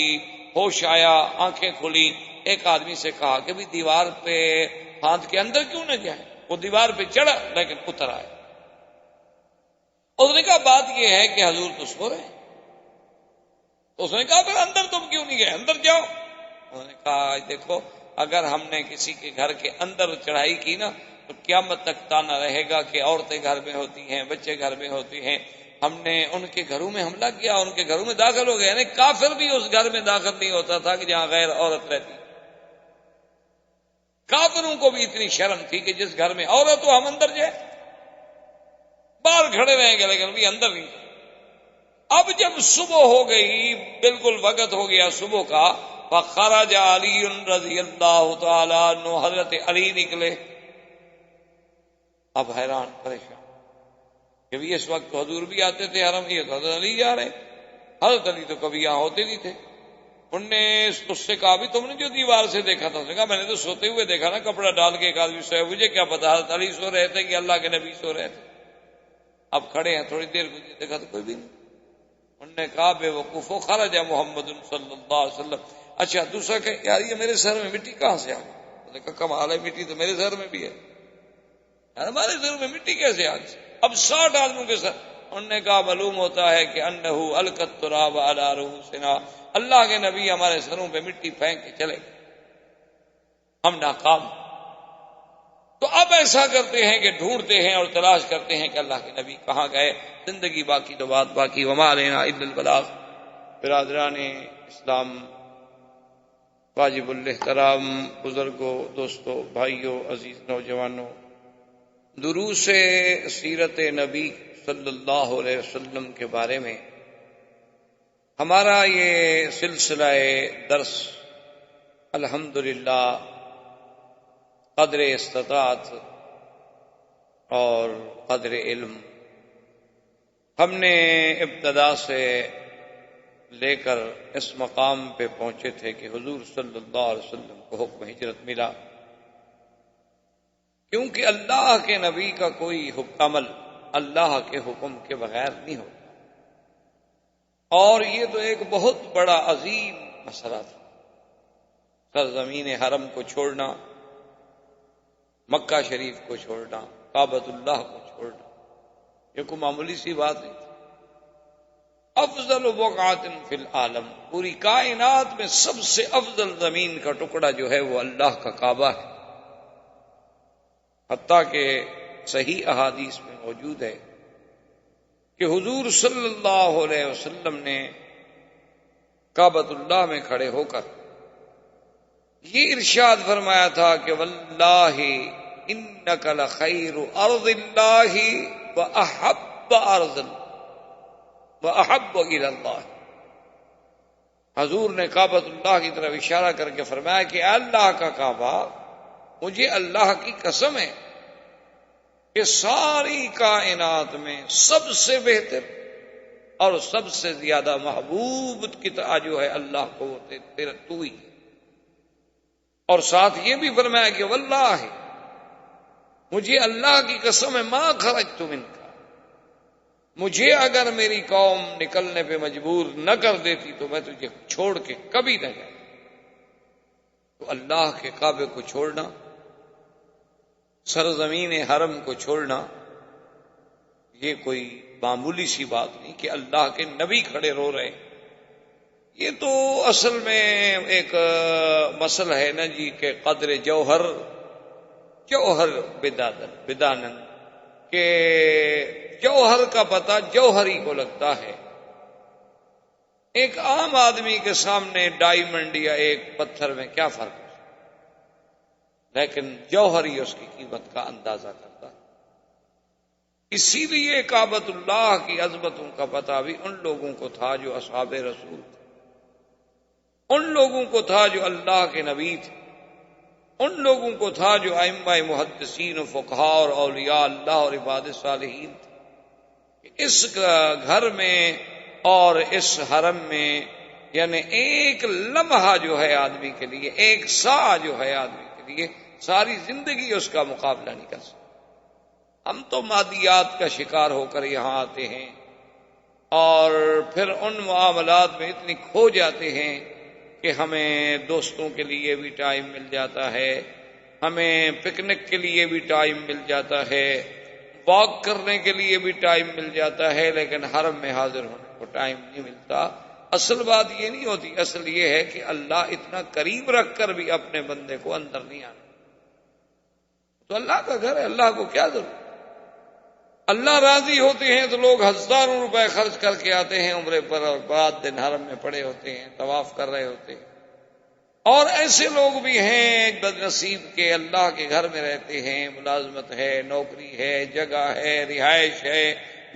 A: ہوش آیا، آنکھیں کھلی، ایک آدمی سے کہا کہ بھی دیوار پہ ہاتھ کے اندر کیوں نہ جائے؟ وہ دیوار پہ چڑھا لیکن اتر آیا۔ اس نے کہا بات یہ ہے کہ حضور تو سو رہے ہیں۔ تو اس نے کہا پھر اندر تم کیوں نہیں گئے؟ اندر جاؤ۔ انہوں نے کہا دیکھو اگر ہم نے کسی کے گھر کے اندر چڑھائی کی نا تو قیامت تک تانا رہے گا کہ عورتیں گھر میں ہوتی ہیں، بچے گھر میں ہوتے ہیں، ہم نے ان کے گھروں میں حملہ کیا، ان کے گھروں میں داخل ہو گئے، یعنی کافر بھی اس گھر میں داخل نہیں ہوتا تھا کہ جہاں غیر عورت رہتی۔ کافروں کو بھی اتنی شرم تھی کہ جس گھر میں عورت ہو ہم اندر جائیں، باہر کھڑے رہیں گے لیکن بھی اندر نہیں۔ اب جب صبح ہو گئی، بالکل وقت ہو گیا صبح کا، فخرج علی رضی اللہ تعالی عنہ، حضرت علی نکلے۔ اب حیران پریشان کہ اس وقت حضور بھی آتے تھے حرم، یہ حضرت علی جا رہے۔ حضرت علی تو کبھی یہاں ہوتے نہیں تھے۔ انہوں نے اس سے کہا بھی تم نے جو دیوار سے دیکھا تھا؟ اس نے کہا میں نے تو سوتے ہوئے دیکھا نا، کپڑا ڈال کے ایک آدمی سویا، مجھے کیا پتا حضرت علی سو رہے تھے کہ اللہ کے نبی سو رہے تھے۔ اب کھڑے ہیں، تھوڑی دیر گزری، دیکھا تو کوئی بھی نہیں۔ انہوں نے کہا بے وقوفو خرج محمد صلی اللہ علیہ وسلم۔ اچھا دوسرا کہ یار یہ میرے سر میں مٹی کہاں سے آ گئی؟ انہوں نے کہا کمال ہے، مٹی تو میرے سر میں بھی ہے، یار ہمارے سر میں مٹی کیسے آ گئی؟ اب 60 آدمیوں کے سر۔ انہوں نے کہا معلوم ہوتا ہے کہ انہو القت التراب علی رؤوسنا، اللہ کے نبی ہمارے سروں پہ مٹی پھینک کے چلے، ہم ناکام۔ تو اب ایسا کرتے ہیں کہ ڈھونڈتے ہیں اور تلاش کرتے ہیں کہ اللہ کے نبی کہاں گئے۔ زندگی باقی تو بات باقی، وما علینا الا البلاغ۔ برادران اسلام، واجب الاحترام بزرگوں، دوستوں، بھائیوں، عزیز نوجوانوں، دروس سیرت نبی صلی اللہ علیہ وسلم کے بارے میں ہمارا یہ سلسلہ درس الحمدللہ قدر استطاعت اور قدر علم ہم نے ابتدا سے لے کر اس مقام پہ پہنچے تھے کہ حضور صلی اللہ علیہ وسلم کو حکم ہجرت ملا، کیونکہ اللہ کے نبی کا کوئی عمل اللہ کے حکم کے بغیر نہیں ہوتا، اور یہ تو ایک بہت بڑا عظیم مسئلہ تھا، سرزمین حرم کو چھوڑنا، مکہ شریف کو چھوڑنا، کعبۃ اللہ کو چھوڑنا، یہ کوئی معمولی سی بات نہیں تھی۔ افضل بقعۃ فی العالم، پوری کائنات میں سب سے افضل زمین کا ٹکڑا جو ہے وہ اللہ کا کعبہ ہے، حتیٰ کہ صحیح احادیث میں موجود ہے کہ حضور صلی اللہ علیہ وسلم نے کعبۃ اللہ میں کھڑے ہو کر یہ ارشاد فرمایا تھا کہ واللہ انک لخیر ارض اللہ واحب ارض واحب الی اللہ۔ حضور نے کعبۃ اللہ کی طرف اشارہ کر کے فرمایا کہ اللہ کا کعبہ، مجھے اللہ کی قسم ہے کہ ساری کائنات میں سب سے بہتر اور سب سے زیادہ محبوب کتاب جو ہے اللہ کو وہ تیرا تو ہی، اور ساتھ یہ بھی فرمایا کہ واللہ مجھے اللہ کی قسم ہے ما خرجت منک، مجھے اگر میری قوم نکلنے پہ مجبور نہ کر دیتی تو میں تجھے چھوڑ کے کبھی نہ جاتا۔ تو اللہ کے کعبے کو چھوڑنا، سرزمین حرم کو چھوڑنا، یہ کوئی معمولی سی بات نہیں کہ اللہ کے نبی کھڑے رو رہے۔ یہ تو اصل میں ایک مسئلہ ہے نا جی کہ قدر جوہر بدانن، کہ جوہر کا پتہ جوہری کو لگتا ہے۔ ایک عام آدمی کے سامنے ڈائمنڈ یا ایک پتھر میں کیا فرق ہے، لیکن جوہری اس کی قیمت کا اندازہ کرتا ہے۔ اسی لیے کعبۃ اللہ کی عظمتوں کا پتہ بھی ان لوگوں کو تھا جو اصحاب رسول تھے، ان لوگوں کو تھا جو اللہ کے نبی تھے، ان لوگوں کو تھا جو ائمہ محدثین و فقہاء اور اولیاء اللہ اور عباد صالحین تھے۔ اس گھر میں اور اس حرم میں یعنی ایک لمحہ جو ہے آدمی کے لیے، ایک سا جو ہے آدمی کے لیے، ساری زندگی اس کا مقابلہ نہیں کر سکتا۔ ہم تو مادیات کا شکار ہو کر یہاں آتے ہیں اور پھر ان معاملات میں اتنی کھو جاتے ہیں کہ ہمیں دوستوں کے لیے بھی ٹائم مل جاتا ہے، ہمیں پکنک کے لیے بھی ٹائم مل جاتا ہے، واک کرنے کے لیے بھی ٹائم مل جاتا ہے، لیکن حرم میں حاضر ہونے کو ٹائم نہیں ملتا۔ اصل بات یہ نہیں ہوتی، اصل یہ ہے کہ اللہ اتنا قریب رکھ کر بھی اپنے بندے کو اندر نہیں آنا۔ تو اللہ کا گھر ہے، اللہ کو کیا ضرورت؟ اللہ راضی ہوتے ہیں تو لوگ ہزاروں روپے خرچ کر کے آتے ہیں عمرے پر اور رات دن حرم میں پڑے ہوتے ہیں، طواف کر رہے ہوتے ہیں۔ اور ایسے لوگ بھی ہیں بد نصیب کے اللہ کے گھر میں رہتے ہیں، ملازمت ہے، نوکری ہے، جگہ ہے، رہائش ہے،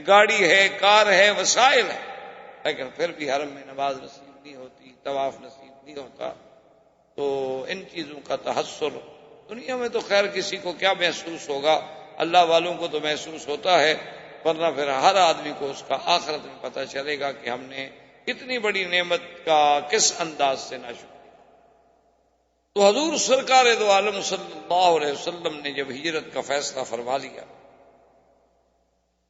A: گاڑی ہے، کار ہے، وسائل ہے، لیکن پھر بھی حرم میں نماز نصیب نہیں ہوتی، طواف نصیب نہیں ہوتا۔ تو ان چیزوں کا تحسر دنیا میں تو خیر کسی کو کیا محسوس ہوگا، اللہ والوں کو تو محسوس ہوتا ہے، ورنہ پھر ہر آدمی کو اس کا آخرت میں پتہ چلے گا کہ ہم نے اتنی بڑی نعمت کا کس انداز سے ناشکر۔ تو حضور سرکار دو عالم صلی اللہ علیہ وسلم نے جب ہجرت کا فیصلہ فرما لیا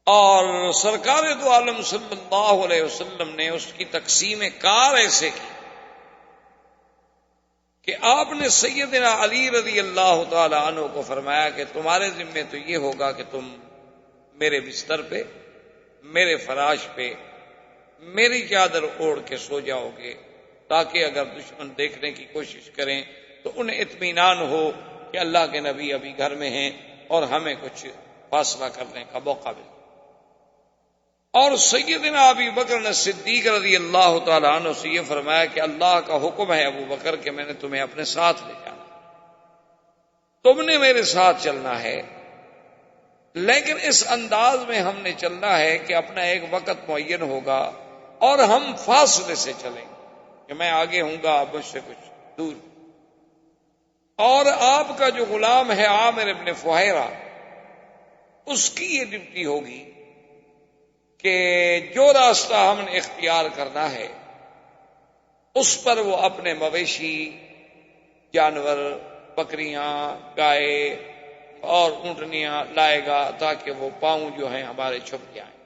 A: اور سرکار دو عالم صلی اللہ علیہ وسلم نے اس کی تقسیم کار ایسے کی کہ آپ نے سیدنا علی رضی اللہ تعالی عنہ کو فرمایا کہ تمہارے ذمے تو یہ ہوگا کہ تم میرے بستر پہ، میرے فراش پہ میری چادر اوڑھ کے سو جاؤ گے، تاکہ اگر دشمن دیکھنے کی کوشش کریں تو انہیں اطمینان ہو کہ اللہ کے نبی ابھی گھر میں ہیں اور ہمیں کچھ فاصلہ کرنے کا موقع ملے۔ اور سیدنا ابی بکر صدیق رضی اللہ تعالی عنہ سے یہ فرمایا کہ اللہ کا حکم ہے ابو بکر کہ میں نے تمہیں اپنے ساتھ لے جانا، تم نے میرے ساتھ چلنا ہے، لیکن اس انداز میں ہم نے چلنا ہے کہ اپنا ایک وقت معین ہوگا اور ہم فاصلے سے چلیں گے کہ میں آگے ہوں گا، آپ مجھ سے کچھ دور، اور آپ کا جو غلام ہے عامر ابن فہیرہ، اس کی یہ ڈیوٹی ہوگی کہ جو راستہ ہم نے اختیار کرنا ہے اس پر وہ اپنے مویشی جانور، بکریاں، گائے اور اونٹنیاں لائے گا تاکہ وہ پاؤں جو ہیں ہمارے چھپ جائیں۔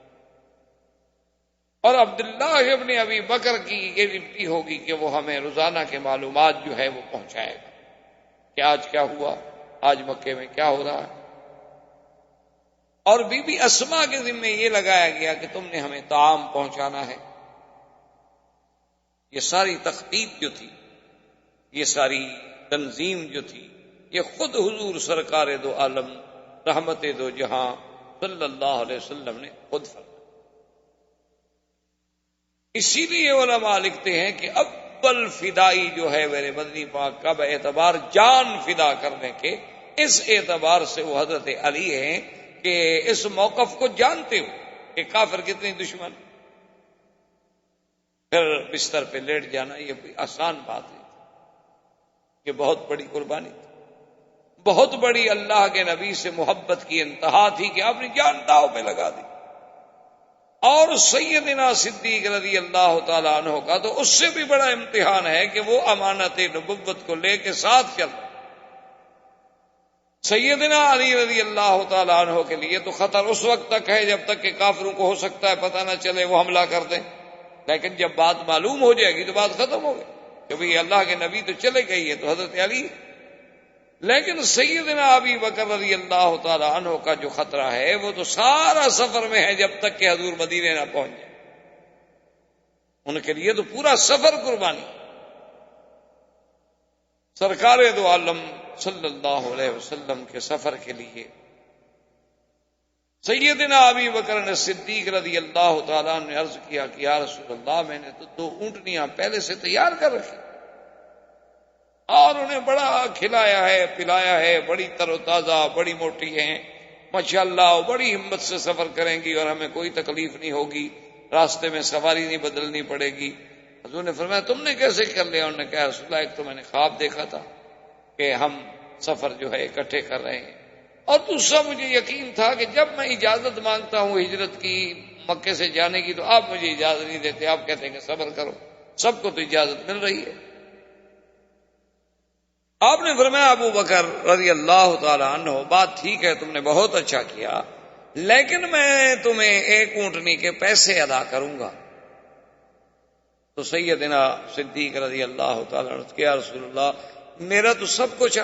A: اور عبداللہ ابن ابی بکر کی یہ ڈیوٹی ہوگی کہ وہ ہمیں روزانہ کے معلومات جو ہے وہ پہنچائے گا کہ آج کیا ہوا، آج مکے میں کیا ہو رہا ہے۔ اور بی بی اسما کے ذمہ یہ لگایا گیا کہ تم نے ہمیں طعام پہنچانا ہے۔ یہ ساری تخطیط جو تھی، یہ ساری تنظیم جو تھی، یہ خود حضور سرکار دو عالم رحمت دو جہاں صلی اللہ علیہ وسلم نے خود فرمایا۔ اسی لیے علماء لکھتے ہیں کہ اول فدائی جو ہے میرے مدنی پاک کا اعتبار جان فدا کرنے کے، اس اعتبار سے وہ حضرت علی ہیں کہ اس موقف کو جانتے ہو کہ کافر کتنی دشمن، پھر بستر پہ لیٹ جانا یہ کوئی آسان بات ہے، یہ بہت بڑی قربانی تھی، بہت بڑی اللہ کے نبی سے محبت کی انتہا تھی کہ آپ نے جان داؤ پہ لگا دی۔ اور سیدنا صدیق رضی اللہ تعالی عنہ کا تو اس سے بھی بڑا امتحان ہے کہ وہ امانت نبوت کو لے کے ساتھ چل رہا۔ سیدنا علی رضی اللہ تعالیٰ عنہ کے لیے تو خطر اس وقت تک ہے جب تک کہ کافروں کو ہو سکتا ہے پتہ نہ چلے وہ حملہ کر دیں، لیکن جب بات معلوم ہو جائے گی تو بات ختم ہو گئی کہ بھئی اللہ کے نبی تو چلے گئی ہے تو حضرت علی۔ لیکن سیدنا ابی بکر رضی اللہ تعالی عنہ کا جو خطرہ ہے وہ تو سارا سفر میں ہے جب تک کہ حضور مدینے نہ پہنچ جائے، ان کے لیے تو پورا سفر قربانی۔ سرکار دو عالم صلی اللہ علیہ وسلم کے سفر کے لیے سیدنا ابی بکر صدیق رضی اللہ تعالیٰ نے عرض کیا کہ یا رسول اللہ میں نے تو 2 اونٹنیاں پہلے سے تیار کر رکھی اور انہیں بڑا کھلایا ہے پلایا ہے، بڑی تر و تازہ، بڑی موٹی ہیں ماشاءاللہ، بڑی ہمت سے سفر کریں گی اور ہمیں کوئی تکلیف نہیں ہوگی، راستے میں سواری نہیں بدلنی پڑے گی۔ حضور نے فرمایا تم نے کیسے کر لیا؟ انہوں نے کہا رسول اللہ ایک تو میں نے خواب دیکھا تھا کہ ہم سفر جو ہے اکٹھے کر رہے ہیں، اور دوسرا مجھے یقین تھا کہ جب میں اجازت مانگتا ہوں ہجرت کی مکے سے جانے کی تو آپ مجھے اجازت نہیں دیتے، آپ کہتے ہیں کہ صبر کرو، سب کو تو اجازت مل رہی ہے۔ آپ نے فرمایا ابو بکر رضی اللہ تعالی عنہ بات ٹھیک ہے، تم نے بہت اچھا کیا، لیکن میں تمہیں 1 اونٹنی کے پیسے ادا کروں گا۔ تو سیدنا صدیق رضی اللہ تعالی عنہ کیا رسول اللہ میرا تو سب کچھ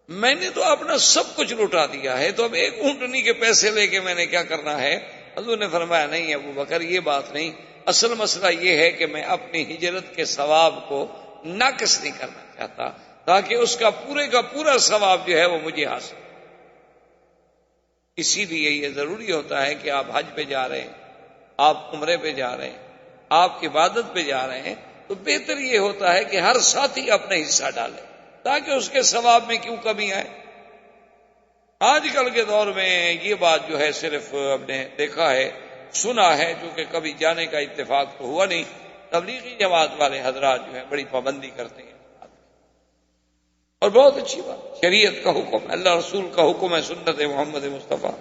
A: میں نے تو اپنا سب کچھ لوٹا دیا ہے، تو اب 1 اونٹنی کے پیسے لے کے میں نے کیا کرنا ہے؟ حضور نے فرمایا نہیں ابو بکر یہ بات نہیں، اصل مسئلہ یہ ہے کہ میں اپنی ہجرت کے ثواب کو ناقص نہیں کرنا چاہتا تاکہ اس کا پورے کا پورا ثواب جو ہے وہ مجھے حاصل۔ اسی لیے یہ ضروری ہوتا ہے کہ آپ حج پہ جا رہے ہیں، آپ عمرے پہ جا رہے ہیں، آپ عبادت پہ جا رہے ہیں، تو بہتر یہ ہوتا ہے کہ ہر ساتھی اپنا حصہ ڈالے تاکہ اس کے ثواب میں کیوں کمی آئے۔ آج کل کے دور میں یہ بات جو ہے صرف ہم نے دیکھا ہے، سنا ہے، چونکہ کبھی جانے کا اتفاق تو ہوا نہیں۔ تبلیغی جماعت والے حضرات جو ہیں بڑی پابندی کرتے ہیں اور بہت اچھی بات، شریعت کا حکم ہے، اللہ رسول کا حکم ہے، سنت محمد مصطفیٰ،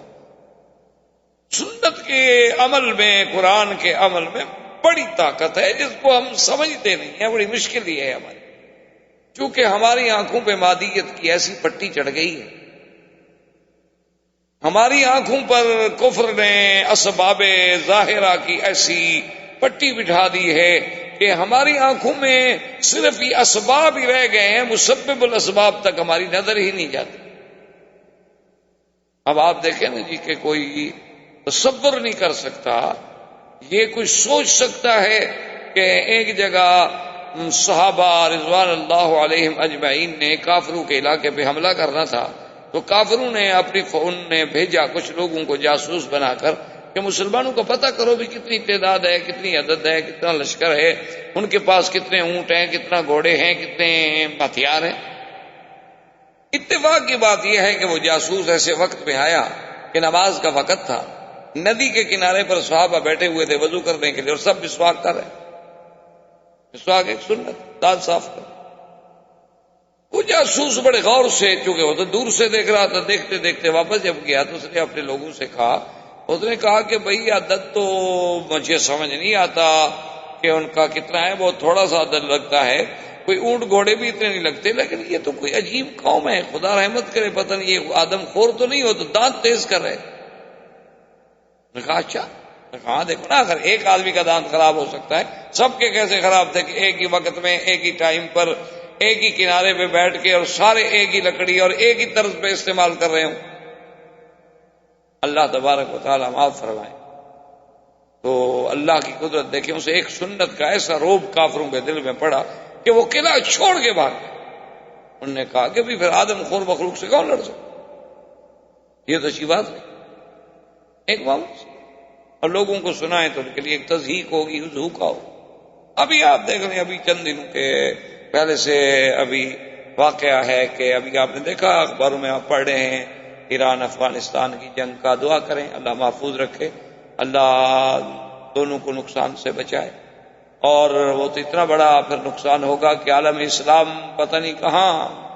A: سنت کے عمل میں، قرآن کے عمل میں بڑی طاقت ہے جس کو ہم سمجھتے نہیں ہیں، بڑی مشکل یہ ہے ہماری، چونکہ ہماری آنکھوں پہ مادیت کی ایسی پٹی چڑھ گئی ہے، ہماری آنکھوں پر کفر نے اسباب ظاہرہ کی ایسی پٹی بٹھا دی ہے کہ ہماری آنکھوں میں صرف یہ اسباب ہی رہ گئے ہیں، مسبب الاسباب تک ہماری نظر ہی نہیں جاتی۔ اب آپ دیکھیں نا جی کہ کوئی تصور نہیں کر سکتا، یہ کوئی سوچ سکتا ہے کہ ایک جگہ صحابہ رضوان اللہ علیہم اجمعین نے کافروں کے علاقے پہ حملہ کرنا تھا تو کافروں نے اپنی فون نے بھیجا کچھ لوگوں کو جاسوس بنا کر کہ مسلمانوں کو پتہ کرو بھی کتنی تعداد ہے، کتنی عدد ہے، کتنا لشکر ہے، ان کے پاس کتنے اونٹ ہیں، کتنا گھوڑے ہیں، کتنے ہتھیار ہیں۔ اتفاق کی بات یہ ہے کہ وہ جاسوس ایسے وقت میں آیا کہ نماز کا وقت تھا، ندی کے کنارے پر صحابہ بیٹھے ہوئے تھے وضو کرنے کے لیے اور سب مسواک کر رہے، مسواک ایک سنت، دانت صاف کر۔ وہ جاسوس بڑے غور سے، چونکہ وہ تو دور سے دیکھ رہا تھا، دیکھتے دیکھتے واپس جب گیا تو اس نے اپنے لوگوں سے کہا، اس نے کہا کہ بھئی عدد تو مجھے سمجھ نہیں آتا کہ ان کا کتنا ہے، بہت تھوڑا سا عدد لگتا ہے، کوئی اونٹ گھوڑے بھی اتنے نہیں لگتے، لیکن یہ تو کوئی عجیب قوم ہے، خدا رحمت کرے، پتہ نہیں یہ آدم خور تو نہیں ہو، تو دانت تیز کر رہے۔ نے کہا اچھا، کہاں دیکھو نا اگر ایک آدمی کا دانت خراب ہو سکتا ہے، سب کے کیسے خراب تھے کہ ایک ہی وقت میں، ایک ہی ٹائم پر، ایک ہی کنارے پہ بیٹھ کے اور سارے ایک ہی لکڑی اور ایک ہی طرز پہ استعمال کر رہے ہوں۔ اللہ تبارک و تعالیٰ معاف فرمائے۔ تو اللہ کی قدرت دیکھیں، اسے ایک سنت کا ایسا روب کافروں کے دل میں پڑا کہ وہ قلعہ چھوڑ کے بھاگ گئے۔ انہوں نے کہا کہ بھی پھر آدم خور مخلوق سے کون لڑ سکتا، یہ تو اچھی بات نہیں، ایک معمول سے، اور لوگوں کو سنائیں تو ان کے لیے ایک تضحیق ہوگی، دھوکا ہو۔ ابھی آپ دیکھ لیں، ابھی چند دنوں کے پہلے سے ابھی واقعہ ہے کہ ابھی آپ نے دیکھا اخباروں میں آپ پڑھ رہے ہیں ایران افغانستان کی جنگ کا، دعا کریں اللہ محفوظ رکھے، اللہ دونوں کو نقصان سے بچائے، اور وہ تو اتنا بڑا پھر نقصان ہوگا کہ عالم اسلام پتہ نہیں کہاں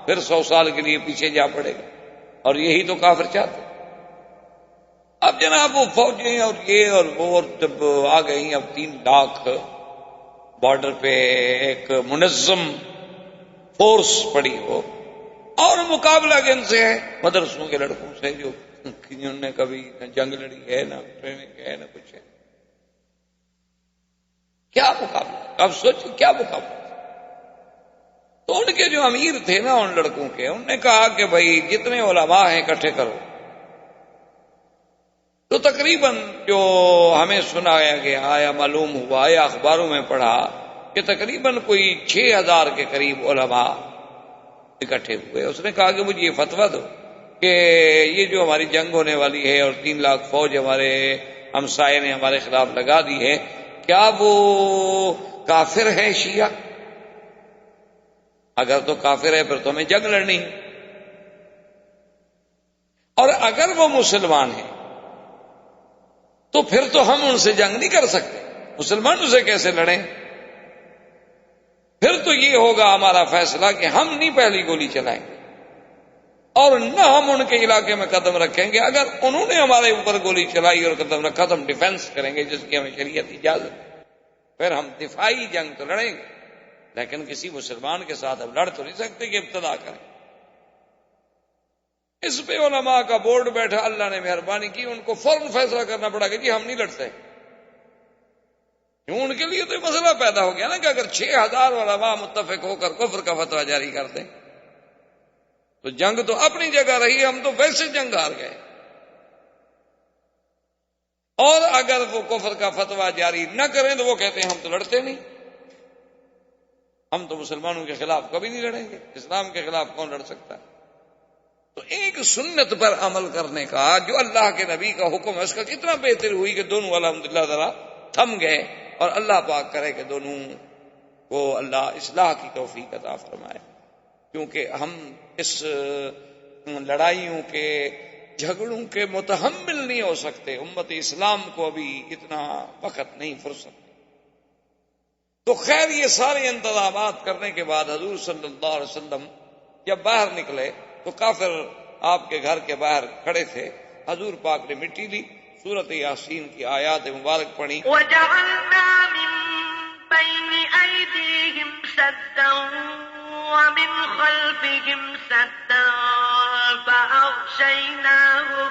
A: پھر 100 سال کے لیے پیچھے جا پڑے گا، اور یہی تو کافر چاہتے۔ اب جناب وہ فوجیں اور یہ اور وہ، اور جب آ گئی اب 3 لاکھ بارڈر پہ ایک منظم فورس پڑی ہو، اور مقابلہ کن سے ہے؟ مدرسوں کے لڑکوں سے جو انہوں نے کبھی نہ جنگ لڑی ہے، نہ ٹریننگ ہے، نہ کچھ ہے. کیا مقابلہ؟ اب سوچیں کیا مقابلہ. تو ان کے جو امیر تھے نا ان لڑکوں کے، انہوں نے کہا کہ بھائی جتنے علماء ہیں اکٹھے کرو. تو تقریباً جو ہمیں سنایا گیا یا معلوم ہوا یا اخباروں میں پڑھا کہ تقریباً کوئی 6000 کے قریب علماء اکٹھے ہوئے. اس نے کہا کہ مجھے یہ فتویٰ دو کہ یہ جو ہماری جنگ ہونے والی ہے اور 3 لاکھ فوج ہمارے ہمسائے نے ہمارے خلاف لگا دی ہے، کیا وہ کافر ہے شیعہ؟ اگر تو کافر ہے پھر تو ہمیں جنگ لڑنی ہے، اور اگر وہ مسلمان ہیں تو پھر تو ہم ان سے جنگ نہیں کر سکتے. مسلمانوں سے کیسے لڑیں؟ پھر تو یہ ہوگا ہمارا فیصلہ کہ ہم نہیں پہلی گولی چلائیں گے اور نہ ہم ان کے علاقے میں قدم رکھیں گے. اگر انہوں نے ہمارے اوپر گولی چلائی اور قدم رکھا تو ہم ڈیفنس کریں گے جس کی ہمیں شریعت اجازت ہے. پھر ہم دفاعی جنگ تو لڑیں گے، لیکن کسی مسلمان کے ساتھ ہم لڑ تو نہیں سکتے کہ ابتدا کریں. اس پہ علماء کا بورڈ بیٹھا، اللہ نے مہربانی کی، ان کو فوراً فیصلہ کرنا پڑا کہ جی ہم نہیں لڑتے. ان کے لیے تو مسئلہ پیدا ہو گیا نا کہ اگر 6000 علماء متفق ہو کر کفر کا فتویٰ جاری کر دیں تو جنگ تو اپنی جگہ رہی، ہم تو ویسے جنگ ہار گئے. اور اگر وہ کفر کا فتویٰ جاری نہ کریں تو وہ کہتے ہیں ہم تو لڑتے نہیں، ہم تو مسلمانوں کے خلاف کبھی نہیں لڑیں گے، اسلام کے خلاف کون لڑ سکتا ہے. تو ایک سنت پر عمل کرنے کا جو اللہ کے نبی کا حکم ہے اس کا کتنا بہتر ہوئی کہ دونوں الحمدللہ ذرا تھم گئے، اور اللہ پاک کرے کہ دونوں کو اللہ اصلاح کی توفیق عطا فرمائے. کیونکہ ہم اس لڑائیوں کے جھگڑوں کے متحمل نہیں ہو سکتے، امت اسلام کو ابھی اتنا وقت نہیں، فرصت. تو خیر یہ سارے انتظامات کرنے کے بعد حضور صلی اللہ علیہ وسلم جب باہر نکلے تو کافر آپ کے گھر کے باہر کھڑے تھے. حضور پاک نے مٹی لی، سورۃ یاسین کی آیات مبارک پڑھی.
B: وَجَعَلْنَا مِن بَيْنِ أَيْدِيهِمْ سَدًّا وَمِنْ خَلْفِهِمْ سَدًّا فَأَغْشَيْنَاهُمْ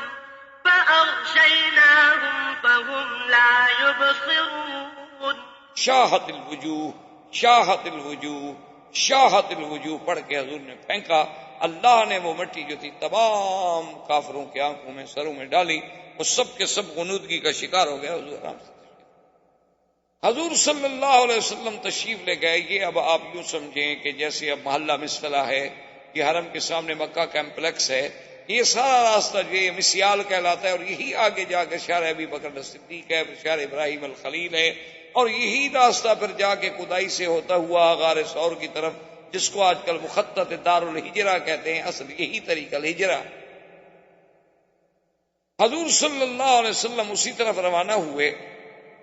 B: فَهُمْ لَا يُبْصِرُونَ.
A: شاہت الوجوہ، شاہت الوجوہ، شاہت الوجوہ پڑھ کے حضور نے پھینکا. اللہ نے وہ مٹی جو تھی تمام کافروں کی آنکھوں میں، سروں میں ڈالی، وہ سب کے سب غنودگی کا شکار ہو گیا. حضور آرام سے حضور صلی اللہ علیہ وسلم تشریف لے گئے. یہ اب آپ یوں سمجھیں کہ جیسے اب محلہ مسفلہ ہے، یہ حرم کے سامنے مکہ کمپلیکس ہے، یہ سارا راستہ جو یہ مسیال کہلاتا ہے، اور یہی آگے جا کے شارع ابی بکر صدیق ہے، شارع ابراہیم الخلیل ہے، اور یہی راستہ پھر جا کے کدائی سے ہوتا ہوا غار ثور کی طرف، جس کو آج کل مخطط دار الہجرہ کہتے ہیں. اصل یہی طریقہ الہجرہ. حضور صلی اللہ علیہ وسلم اسی طرف روانہ ہوئے،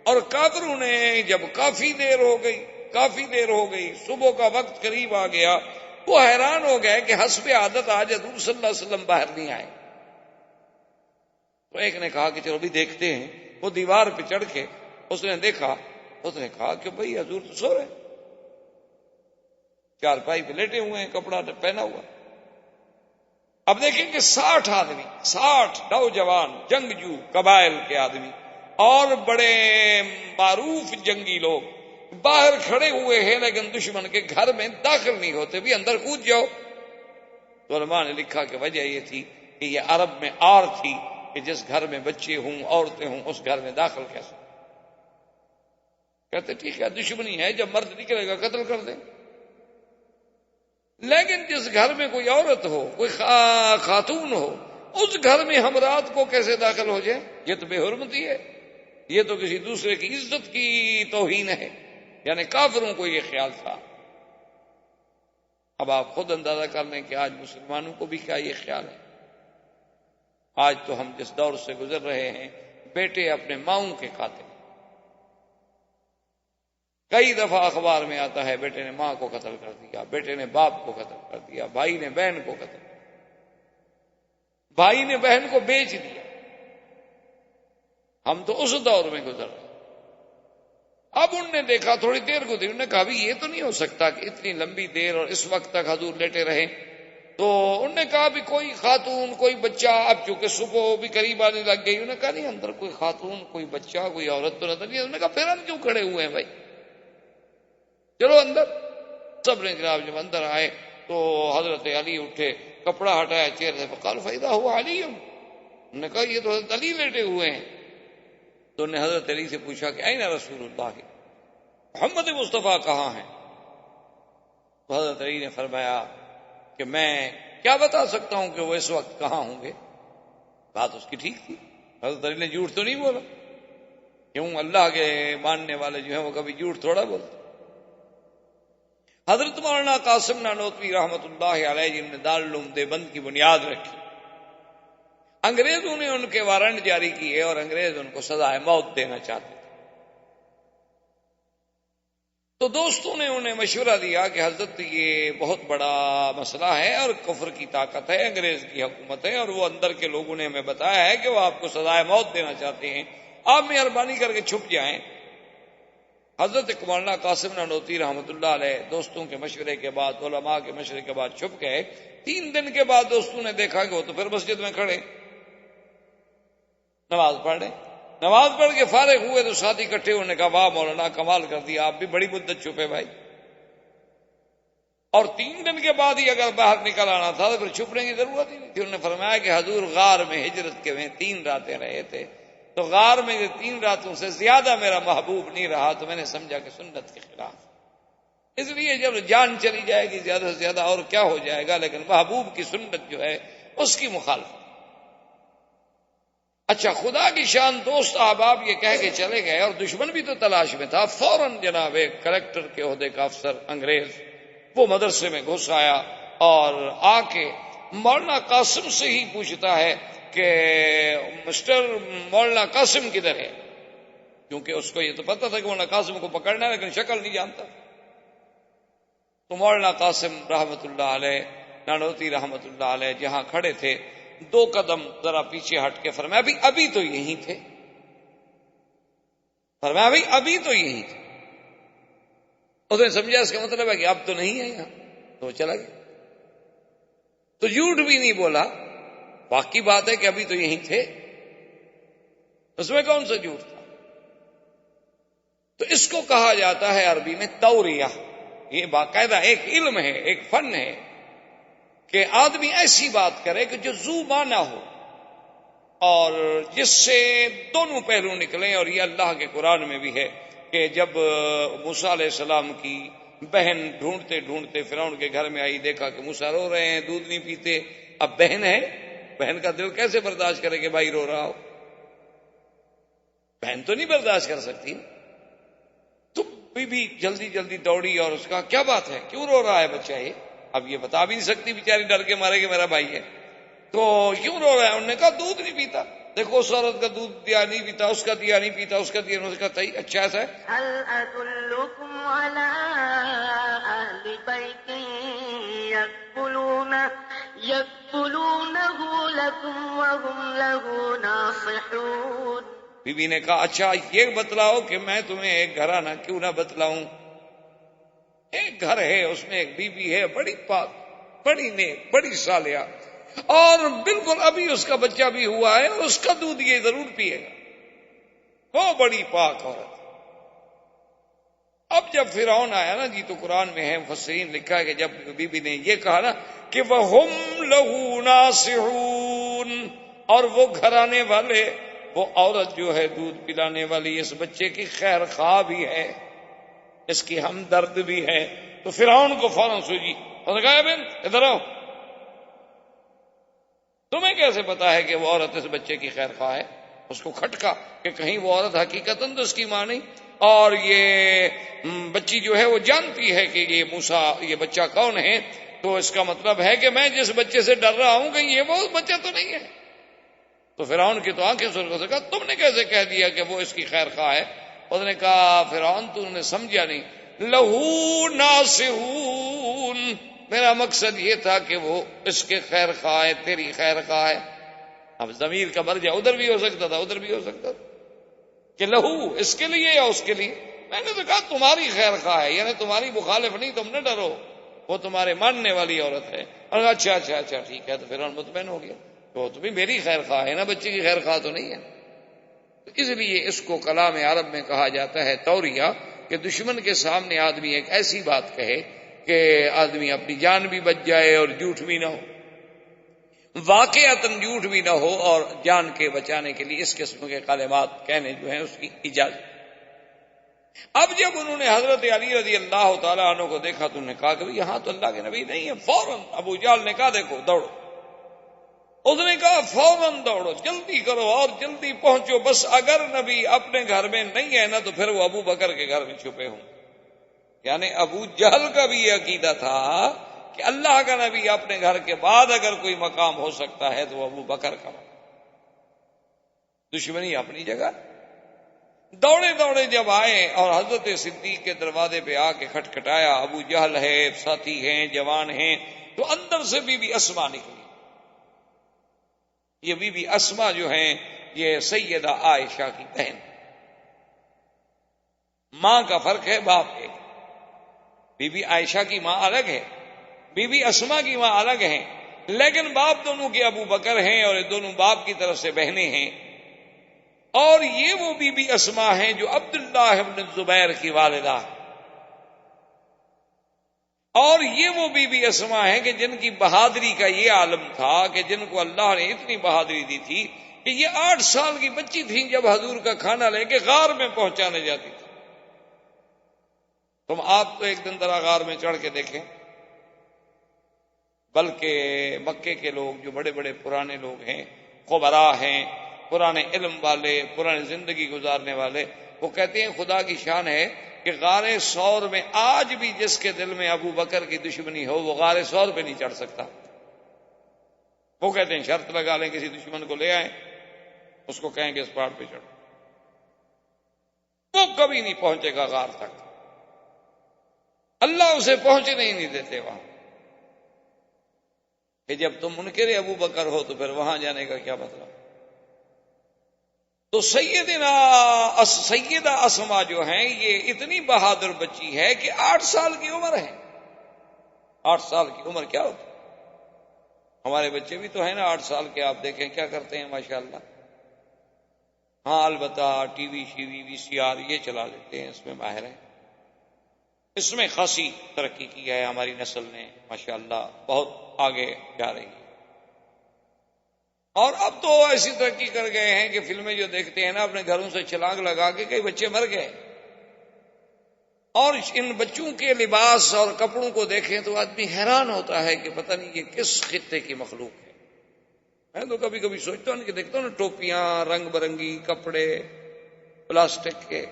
A: اور کافروں نے جب کافی دیر ہو گئی، صبح کا وقت قریب آ گیا، وہ حیران ہو گئے کہ حسب عادت آج حضور صلی اللہ علیہ وسلم باہر نہیں آئے. تو ایک نے کہا کہ چلو بھی دیکھتے ہیں. وہ دیوار پہ چڑھ کے اس نے دیکھا، اس نے کہا کہ بھئی حضور تو سو رہے، چارپائی پہ لیٹے ہوئے ہیں، کپڑا پہنا ہوا. اب دیکھیں کہ 60 آدمی، 60 نوجوان جنگجو قبائل کے آدمی اور بڑے معروف جنگی لوگ باہر کھڑے ہوئے ہیں، لیکن دشمن کے گھر میں داخل نہیں ہوتے، بھی اندر کود جاؤ. تو علماء نے لکھا کہ وجہ یہ تھی کہ یہ عرب میں آر تھی کہ جس گھر میں بچے ہوں، عورتیں ہوں، اس گھر میں داخل کیسے. کہتے ٹھیک ہے دشمنی ہے، جب مرد نکلے گا قتل کر دیں. لیکن جس گھر میں کوئی عورت ہو، کوئی خاتون ہو، اس گھر میں ہم رات کو کیسے داخل ہو جائیں؟ یہ تو بے حرمتی ہے، یہ تو کسی دوسرے کی عزت کی توہین ہے. یعنی کافروں کو یہ خیال تھا. اب آپ خود اندازہ کر لیں کہ آج مسلمانوں کو بھی کیا یہ خیال ہے. آج تو ہم جس دور سے گزر رہے ہیں، بیٹے اپنے ماؤں کے قاتل. کئی دفعہ اخبار میں آتا ہے بیٹے نے ماں کو قتل کر دیا، بیٹے نے باپ کو قتل کر دیا، بھائی نے بہن کو قتل کر دیا، بھائی نے بہن کو بیچ دیا. ہم تو اس دور میں گزر رہے ہیں. اب ان نے دیکھا تھوڑی دیر گزری، انہوں نے کہا بھی یہ تو نہیں ہو سکتا کہ اتنی لمبی دیر اور اس وقت تک حضور لیٹے رہے. تو انہوں نے کہا بھی کوئی خاتون کوئی بچہ، اب چونکہ صبح بھی قریب آنے لگ گئی، انہوں نے کہا نہیں اندر کوئی خاتون کوئی بچہ کوئی عورت تو نظر نہیں. انہوں نے کہا پھر ہم کیوں کھڑے ہوئے ہیں بھائی، چلو اندر. سب نے جناب جب اندر آئے تو حضرت علی اٹھے، کپڑا ہٹایا چہرے سے، فقال فإذا هو علی. انہوں نے کہا یہ تو حضرت علی لیٹے ہوئے ہیں. تو انہوں نے حضرت علی سے پوچھا کہ این رسول اللہ، محمد مصطفیٰ کہاں ہیں؟ تو حضرت علی نے فرمایا کہ میں کیا بتا سکتا ہوں کہ وہ اس وقت کہاں ہوں گے. بات اس کی ٹھیک تھی، حضرت علی نے جھوٹ تو نہیں بولا. کیوں؟ اللہ کے ماننے والے جو ہیں وہ کبھی جھوٹ تھوڑا بولتے. حضرت مولانا قاسم نانوتوی رحمۃ اللہ علیہ جن نے دارالعلوم دیوبند کی بنیاد رکھی، انگریزوں نے ان کے وارنٹ جاری کیے اور انگریز ان کو سزائے موت دینا چاہتے تھے. تو دوستوں نے انہیں مشورہ دیا کہ حضرت یہ بہت بڑا مسئلہ ہے اور کفر کی طاقت ہے، انگریز کی حکومت ہے، اور وہ اندر کے لوگوں نے ہمیں بتایا ہے کہ وہ آپ کو سزائے موت دینا چاہتے ہیں، آپ مہربانی کر کے چھپ جائیں. حضرت مولانا قاسم نانوتوی رحمۃ اللہ علیہ دوستوں کے مشورے کے بعد، علماء کے مشورے کے بعد چھپ گئے. 3 دن کے بعد دوستوں نے دیکھا کہ وہ تو پھر مسجد میں کھڑے نماز پڑھ رہے. نماز پڑھ کے فارغ ہوئے تو ساتھی اکٹھے انہوں نے کہا واہ مولانا کمال کر دیا، آپ بھی بڑی مدت چھپے بھائی، اور 3 دن کے بعد ہی اگر باہر نکل آنا تھا تو پھر چھپنے کی ضرورت ہی نہیں تھی. انہوں نے فرمایا کہ حضور غار میں ہجرت کے میں 3 راتیں رہے تھے، تو غار میں 3 راتوں سے زیادہ میرا محبوب نہیں رہا، تو میں نے سمجھا کہ سنت کے خلاف. اس لیے جب جان چلی جائے گی زیادہ سے زیادہ اور کیا ہو جائے گا، لیکن محبوب کی سنت جو ہے اس کی مخالفت. اچھا خدا کی شان دوست احباب یہ کہہ کے چلے گئے، اور دشمن بھی تو تلاش میں تھا. فوراً جناب ایک کلیکٹر کے عہدے کا افسر انگریز وہ مدرسے میں گھس آیا اور آ کے مولانا قاسم سے ہی پوچھتا ہے کہ مسٹر مولانا قاسم کدھر ہے، کیونکہ اس کو یہ تو پتا تھا کہ مولانا قاسم کو پکڑنا ہے لیکن شکل نہیں جانتا. تو مولانا قاسم رحمت اللہ علیہ نانوتوی رحمت اللہ علیہ جہاں کھڑے تھے 2 قدم ذرا پیچھے ہٹ کے فرمایا ابھی تو یہی تھے، فرمایا ابھی تو یہی تھے. اس نے سمجھا اس کا مطلب ہے کہ اب تو نہیں ہے یہاں، تو چلا گیا. تو جھوٹ بھی نہیں بولا، واقعی بات ہے کہ ابھی تو یہی تھے، اس میں کون سا جھوٹ تھا. تو اس کو کہا جاتا ہے عربی میں توریہ. یہ باقاعدہ ایک علم ہے، ایک فن ہے کہ آدمی ایسی بات کرے کہ جو ذو معنی ہو اور جس سے دونوں پہلو نکلیں. اور یہ اللہ کے قرآن میں بھی ہے کہ جب موسیٰ علیہ السلام کی بہن ڈھونڈتے ڈھونڈتے فرعون کے گھر میں آئی، دیکھا کہ موسیٰ رو رہے ہیں، دودھ نہیں پیتے. اب بہن ہے، بہن کا دل کیسے برداشت کرے کہ بھائی رو رہا ہو؟ بہن تو نہیں برداشت کر سکتی. تو بی جلدی جلدی دوڑی اور اس کا کیا بات ہے، کیوں رو رہا ہے بچہ یہ؟ اب یہ بتا بھی نہیں سکتی بیچاری، ڈر کے مارے کہ میرا بھائی ہے. تو کیوں رو رہا ہے؟ انہوں نے کہا دودھ نہیں پیتا. دیکھو اس عورت کا دودھ دیا نہیں پیتا، اس کا دیا نہیں پیتا، اس کا دیا. انہوں نے کہا صحیح، اچھا ایسا ہے.
B: هل أدلكم على أهل بيت يكفلونه لكم وهم له ناصحون.
A: بی بی نے کہا اچھا یہ بتلاؤ کہ میں تمہیں ایک گھرانہ کیوں نہ بتلاؤں. ایک گھر ہے، اس میں ایک بی بی ہے، بڑی پاک، بڑی نیک، بڑی صالحہ، اور بالکل ابھی اس کا بچہ بھی ہوا ہے اور اس کا دودھ یہ ضرور پیے گا. وہ بڑی پاک عورت. اب جب فرعون آیا نا جی، تو قرآن میں ہے، مفسرین لکھا ہے کہ جب بی بی نے یہ کہا نا کہ وَهُمْ لَهُ نَاصِحُونَ، اور وہ گھرانے والے، وہ عورت جو ہے دودھ پلانے والی اس بچے کی خیر خواہ بھی ہے، اس کی ہمدرد بھی ہے. تو فرعون کو فوراً سوجی، اس نے کہا بن ادھر آؤ، تمہیں کیسے پتا ہے کہ وہ عورت اس بچے کی خیر خواہ ہے؟ اس کو کھٹکا کہ کہیں وہ عورت حقیقتاً تو اس کی ماں نہیں، اور یہ بچی جو ہے وہ جانتی ہے کہ یہ موسیٰ، یہ بچہ کون ہے. تو اس کا مطلب ہے کہ میں جس بچے سے ڈر رہا ہوں کہیں یہ وہ بچہ تو نہیں ہے. تو فرعون کی تو آنکھیں سرخ سے کہا تم نے کیسے کہہ دیا کہ وہ اس کی خیر خواہ ہے؟ اس نے کہا فرعون تو نے سمجھا نہیں، لہو ناصحون، میرا مقصد یہ تھا کہ وہ اس کے خیر خواہ ہے، تیری خیر خواہ ہے. اب ضمیر کا مرجع ادھر بھی ہو سکتا تھا، ادھر بھی ہو سکتا تھا کہ لہو اس کے لیے یا اس کے لیے. میں نے تو کہا تمہاری خیر خواہ ہے، یعنی تمہاری مخالف نہیں، تم نہ ڈرو. وہ تمہارے ماننے والی عورت ہے. اور اچھا اچھا اچھا ٹھیک ہے. تو فرعون مطمئن ہو گیا. تو بھی میری خیر خواہ ہے نا, بچے کی خیر خواہ تو نہیں ہے. تو اس لیے اس کو کلام عرب میں کہا جاتا ہے توریہ, کہ دشمن کے سامنے آدمی ایک ایسی بات کہے کہ آدمی اپنی جان بھی بچ جائے اور جھوٹ بھی نہ ہو, واقعتاً جھوٹ بھی نہ ہو, اور جان کے بچانے کے لیے اس قسم کے کلمات کہنے جو ہیں اس کی اجازت. اب جب انہوں نے حضرت علی رضی اللہ تعالیٰ عنہ کو دیکھا تو انہوں نے کہا کہ یہاں تو اللہ کے نبی نہیں ہے. فوراً ابو جہل نے کہا دیکھو دوڑو. اس نے کہا فوراً دوڑو, جلدی کرو اور جلدی پہنچو, بس اگر نبی اپنے گھر میں نہیں ہے نا تو پھر وہ ابو بکر کے گھر میں چھپے ہوں. یعنی ابو جہل کا بھی یہ عقیدہ تھا کہ اللہ کا نبی اپنے گھر کے بعد اگر کوئی مقام ہو سکتا ہے تو وہ ابو بکر کا. دشمنی اپنی جگہ. دوڑے دوڑے جب آئے اور حضرت صدیق کے دروازے پہ آ کے کھٹکھٹایا, ابو جہل ہے, ساتھی ہیں, جوان ہیں, تو اندر سے بی بی اسما نکلی. یہ بی بی اسما جو ہیں یہ سیدہ عائشہ کی بہن. ماں کا فرق ہے, باپ ایک. بی بی عائشہ کی ماں الگ ہے, بی بی اسما کی ماں الگ ہے, لیکن باپ دونوں کے ابو بکر ہیں اور یہ دونوں باپ کی طرف سے بہنیں ہیں. اور یہ وہ بی بی اسما ہیں جو عبداللہ ابن زبیر کی والدہ, اور یہ وہ بی بی اسما ہیں کہ جن کی بہادری کا یہ عالم تھا کہ جن کو اللہ نے اتنی بہادری دی تھی کہ یہ 8 سال کی بچی تھیں جب حضور کا کھانا لے کے غار میں پہنچانے جاتی تھی. تم آپ تو ایک دن ذرا غار میں چڑھ کے دیکھیں, بلکہ مکے کے لوگ جو بڑے بڑے پرانے لوگ ہیں, خبراء ہیں, پرانے علم والے, پرانی زندگی گزارنے والے, وہ کہتے ہیں خدا کی شان ہے کہ غار ثور میں آج بھی جس کے دل میں ابو بکر کی دشمنی ہو وہ غار ثور پہ نہیں چڑھ سکتا. وہ کہتے ہیں شرط لگا لیں کسی دشمن کو لے آئیں, اس کو کہیں کہ اس پہاڑ پہ چڑھو, وہ کبھی نہیں پہنچے گا غار تک. اللہ اسے پہنچنے ہی نہیں دیتے وہاں. کہ جب تم منکر ابو بکر ہو تو پھر وہاں جانے کا کیا مطلب. تو سیدہ اسما جو ہیں یہ اتنی بہادر بچی ہے کہ 8 سال کی عمر ہے. 8 سال کی عمر کیا ہوتی؟ ہمارے بچے بھی تو ہیں نا 8 سال کے, آپ دیکھیں کیا کرتے ہیں ماشاءاللہ. ہاں البتہ ٹی وی شیوی وی سی آر یہ چلا لیتے ہیں, اس میں ماہر ہیں. اس میں خاصی ترقی کی ہے ہماری نسل نے ماشاءاللہ, بہت آگے جا رہی ہے. اور اب تو ایسی ترقی کر گئے ہیں کہ فلمیں جو دیکھتے ہیں نا اپنے گھروں سے چھلانگ لگا کے کئی بچے مر گئے. اور ان بچوں کے لباس اور کپڑوں کو دیکھیں تو آدمی حیران ہوتا ہے کہ پتہ نہیں یہ کس خطے کی مخلوق ہے. میں تو کبھی کبھی سوچتا ہوں کہ دیکھتا ہوں نا ٹوپیاں, رنگ برنگی کپڑے پلاسٹک کے,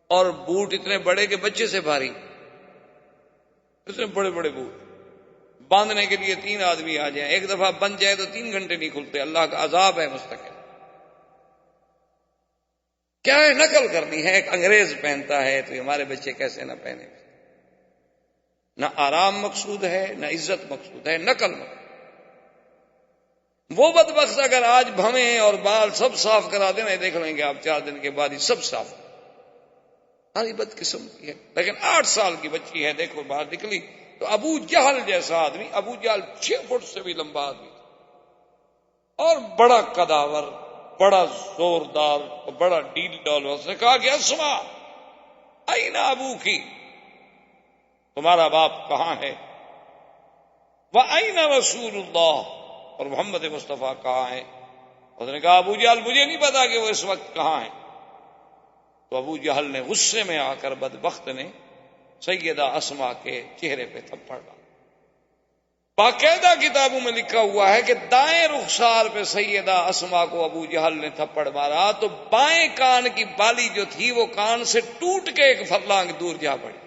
A: اور بوٹ اتنے بڑے کہ بچے سے بھاری, اتنے بڑے بڑے بوٹ باندھنے کے لیے 3 آدمی آ جائیں, ایک دفعہ بند جائے تو 3 گھنٹے نہیں کھلتے. اللہ کا عذاب ہے مستقل. کیا ہے نقل کرنی ہے. ایک انگریز پہنتا ہے تو ہمارے بچے کیسے نہ پہنے. نہ آرام مقصود ہے, نہ عزت مقصود ہے, نقل مقصود. وہ بدبخت اگر آج بھویں اور بال سب صاف کرا دیں, دیکھ لیں گے آپ 4 دن کے بعد ہی سب صاف. ہماری بد قسم کی ہے. لیکن 8 سال کی بچی ہے, دیکھو باہر نکلی تو ابو جہل جیسا آدمی, ابو جہل 6 فٹ سے بھی لمبا آدمی اور بڑا قداور, بڑا زوردار اور بڑا ڈیل ڈال. اس نے کہا کہ اسما این ابو کی, تمہارا باپ کہاں ہے؟ وَأَيْنَ رسول اللہ, اور محمد مصطفیٰ کہاں ہے؟ اس نے کہا ابو جہل مجھے نہیں پتا کہ وہ اس وقت کہاں ہے. تو ابو جہل نے غصے میں آ کر بدبخت نے سیدہ اسما کے چہرے پہ تھپڑ ڈالا. باقاعدہ کتابوں میں لکھا ہوا ہے کہ دائیں رخسار پہ سیدہ اسما کو ابو جہل نے تھپڑ مارا تو بائیں کان کی بالی جو تھی وہ کان سے ٹوٹ کے 1 فرلانگ دور جا پڑی.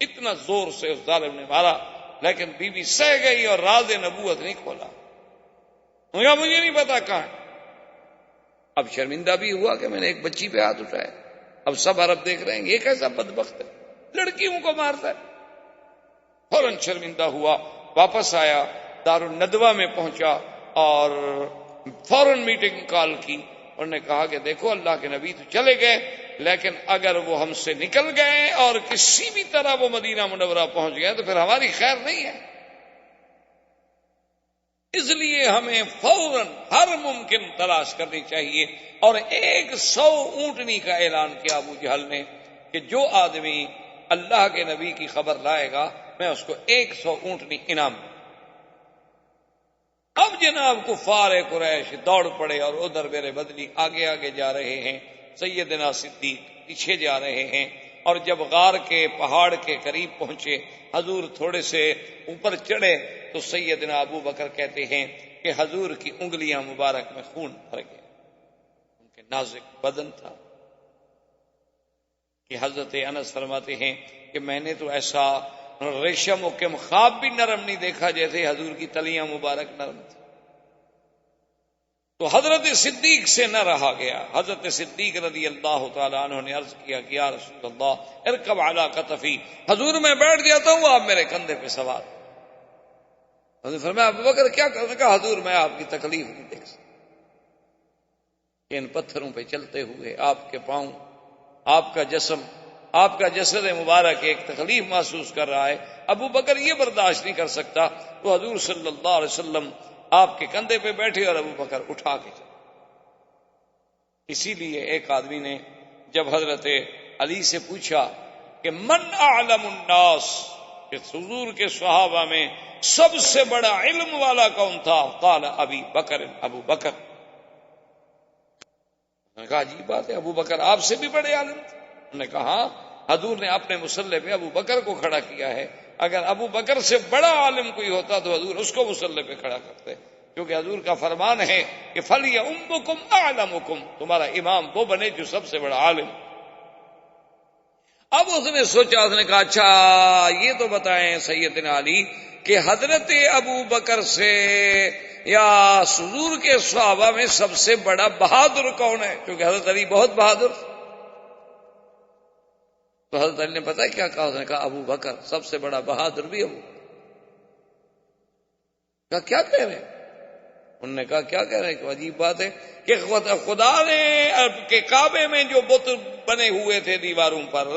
A: اتنا زور سے اس ظالم نے مارا, لیکن بی بی سہ گئی اور راز نبوت نہیں کھولا. مجھے نہیں پتا کہاں. اب شرمندہ بھی ہوا کہ میں نے ایک بچی پہ ہاتھ اٹھایا. اب سب عرب دیکھ رہے ہیں یہ کیسا بدبخت ہے, لڑکیوں کو مارتا ہے. فوراً شرمندہ ہوا, واپس آیا, دارالندوہ میں پہنچا اور فوراً میٹنگ کال کی. انہوں نے کہا کہ دیکھو اللہ کے نبی تو چلے گئے لیکن اگر وہ ہم سے نکل گئے اور کسی بھی طرح وہ مدینہ منورہ پہنچ گئے تو پھر ہماری خیر نہیں ہے. اس لیے ہمیں فوراً ہر ممکن تلاش کرنی چاہیے. اور 100 اونٹنی کا اعلان کیا ابو جہل نے کہ جو آدمی اللہ کے نبی کی خبر لائے گا میں اس کو 100 اونٹنی انعام دوں. اب جناب کفار قریش دوڑ پڑے اور ادھر میرے بدلی آگے آگے جا رہے ہیں، سیدنا صدیق پیچھے جا رہے ہیں. اور جب غار کے پہاڑ کے قریب پہنچے، حضور تھوڑے سے اوپر چڑھے تو سیدنا ابو بکر کہتے ہیں کہ حضور کی انگلیاں مبارک میں خون بھر گیا. ان کے نازک بدن تھا کہ حضرت انس فرماتے ہیں کہ میں نے تو ایسا ریشم و کم خواب بھی نرم نہیں دیکھا جیسے حضور کی تلیاں مبارک نرم تھی. تو حضرت صدیق سے نہ رہا گیا. حضرت صدیق رضی اللہ تعالیٰ عنہ نے عرض کیا کہ یا رسول اللہ ارکب علی کتفی، حضور میں بیٹھ جاتا ہوں آپ میرے کندھے پہ سوار. حضور فرمایا ابو بکر کیا کرنے کا؟ حضور میں آپ کی تکلیف نہیں دیکھ سکتا. ان پتھروں پہ چلتے ہوئے آپ کے پاؤں، آپ کا جسم، آپ کا جسد مبارک ایک تکلیف محسوس کر رہا ہے. ابو بکر یہ برداشت نہیں کر سکتا. تو حضور صلی اللہ علیہ وسلم آپ کے کندھے پہ بیٹھے اور ابو بکر اٹھا کے چلے. اسی لیے ایک آدمی نے جب حضرت علی سے پوچھا کہ من اعلم الناس، کہ حضور کے صحابہ میں سب سے بڑا علم والا کون تھا؟ قال ابی بکر، ابو بکر. نے کہا عجیب بات ہے، ابو بکر آپ سے بھی بڑے عالم تھے؟ انہوں نے کہا ہاں، حضور نے اپنے مصلی پہ ابو بکر کو کھڑا کیا ہے. اگر ابو بکر سے بڑا عالم کوئی ہوتا تو حضور اس کو مصلی پہ کھڑا کرتے، کیونکہ حضور کا فرمان ہے کہ فَلْيَؤُمُّكُمْ أَعْلَمُكُمْ، تمہارا امام وہ بنے جو سب سے بڑا عالم. اب اس نے سوچا، اس نے کہا اچھا یہ تو بتائیں سیدنا علی کہ حضرت ابو بکر سے یا حضور کے صحابہ میں سب سے بڑا بہادر کون ہے؟ کیونکہ حضرت علی بہت بہادر. تو حضرت علی نے پتہ ہے کیا کہا؟ اس نے کہا ابو بکر سب سے بڑا بہادر بھی ابو بکر. کہا کیا کہہ رہے ہیں؟ انہوں نے کہا کیا کہہ رہے ہیں کہ عجیب بات ہے کہ خدا نے کہ کعبے میں جو بت بنے ہوئے تھے دیواروں پر،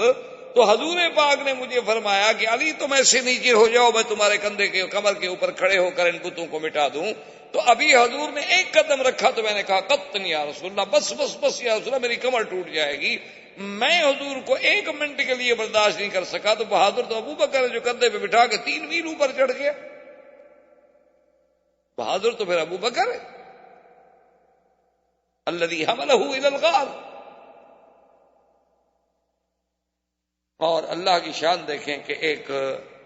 A: تو حضور پاک نے مجھے فرمایا کہ علی تم ایسے نیچے ہو جاؤ، میں تمہارے کندھے کے کمر کے اوپر کھڑے ہو کر ان بتوں کو مٹا دوں. تو ابھی حضور نے ایک قدم رکھا تو میں نے کہا قطن یا رسول اللہ، بس بس بس یا رسول اللہ، میری کمر ٹوٹ جائے گی. میں حضور کو 1 منٹ کے لیے برداشت نہیں کر سکا. تو بہادر تو ابو بکر ہے جو کندھے پہ بٹھا کے 3 میل اوپر چڑھ گیا. بہادر تو پھر ابو بکر ہے الذی حملہ الی الغار. اور اللہ کی شان دیکھیں کہ ایک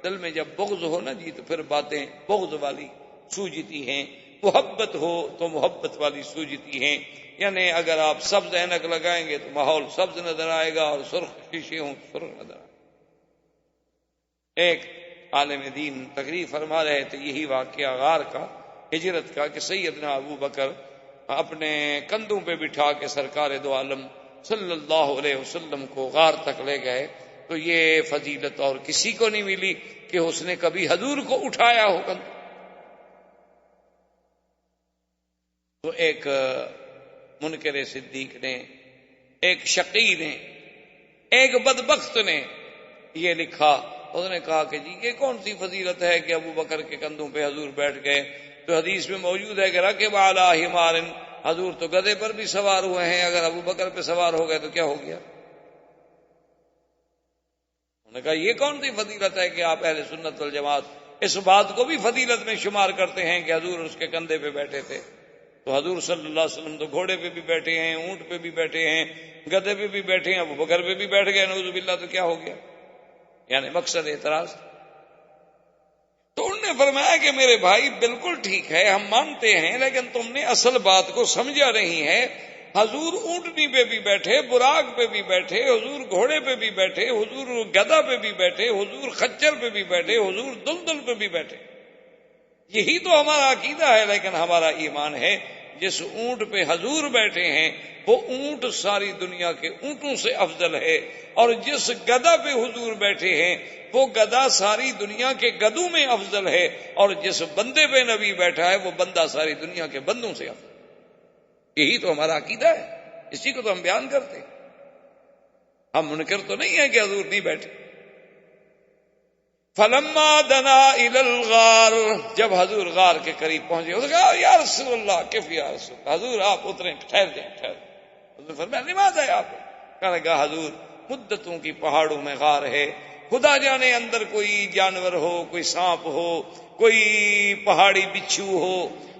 A: دل میں جب بغض ہو نا جی تو پھر باتیں بغض والی سوجتی ہیں، محبت ہو تو محبت والی سوجتی ہیں. یعنی اگر آپ سبز اینک لگائیں گے تو ماحول سبز نظر آئے گا، اور سرخ شیشے ہوں سرخ نظر آئے گا. ایک عالم دین تقریر فرما رہے تھے یہی واقعہ غار کا، ہجرت کا، کہ سیدنا ابو بکر اپنے کندھوں پہ بٹھا کے سرکار دو عالم صلی اللہ علیہ وسلم کو غار تک لے گئے. تو یہ فضیلت اور کسی کو نہیں ملی کہ اس نے کبھی حضور کو اٹھایا ہو کندھوں. تو ایک منکر صدیق نے، ایک شقی نے، ایک بدبخت نے یہ لکھا. اس نے کہا کہ جی یہ کون سی فضیلت ہے کہ ابو بکر کے کندھوں پہ حضور بیٹھ گئے؟ تو حدیث میں موجود ہے کہ رکب علی حمار، حضور تو گدھے پر بھی سوار ہوئے ہیں، اگر ابو بکر پہ سوار ہو گئے تو کیا ہو گیا؟ انہوں نے کہا یہ کون سی فضیلت ہے کہ آپ اہل سنت والجماعت اس بات کو بھی فضیلت میں شمار کرتے ہیں کہ حضور اس کے کندھے پہ بیٹھے تھے؟ تو حضور صلی اللہ علیہ وسلم تو گھوڑے پہ بھی بیٹھے ہیں، اونٹ پہ بھی بیٹھے ہیں، گدھے پہ بھی بیٹھے ہیں، ابو بکر پہ بھی بیٹھ گئے نعوذ باللہ، تو کیا ہو گیا؟ یعنی مقصد اعتراض. تو انہوں نے فرمایا کہ میرے بھائی بالکل ٹھیک ہے، ہم مانتے ہیں، لیکن تم نے اصل بات کو سمجھا نہیں ہے. حضور اونٹنی پہ بھی بیٹھے، براق پہ بھی بیٹھے، حضور گھوڑے پہ بھی بیٹھے، حضور گدھا پہ بھی بیٹھے، حضور خچر پہ بھی بیٹھے، حضور دلدل پہ بھی بیٹھے. یہی تو ہمارا عقیدہ ہے. لیکن ہمارا ایمان ہے جس اونٹ پہ حضور بیٹھے ہیں وہ اونٹ ساری دنیا کے اونٹوں سے افضل ہے، اور جس گدھا پہ حضور بیٹھے ہیں وہ گدھا ساری دنیا کے گدھوں میں افضل ہے، اور جس بندے پہ نبی بیٹھا ہے وہ بندہ ساری دنیا کے بندوں سے افضل. یہی تو ہمارا عقیدہ ہے، اسی کو تو ہم بیان کرتے ہیں. ہم منکر تو نہیں ہیں کہ حضور نہیں بیٹھے. فلما دنا الى الغار، جب حضور غار کے قریب پہنچے اس نے کہا یا رسول اللہ کیف یا رسول اللہ، حضور آپ اتریں، ٹھہر جائیں ٹھہر. حضور فرمایا نماز ہے آپ. کہنے لگا حضور مدتوں کی پہاڑوں میں غار ہے، خدا جانے اندر کوئی جانور ہو، کوئی سانپ ہو، کوئی پہاڑی بچھو ہو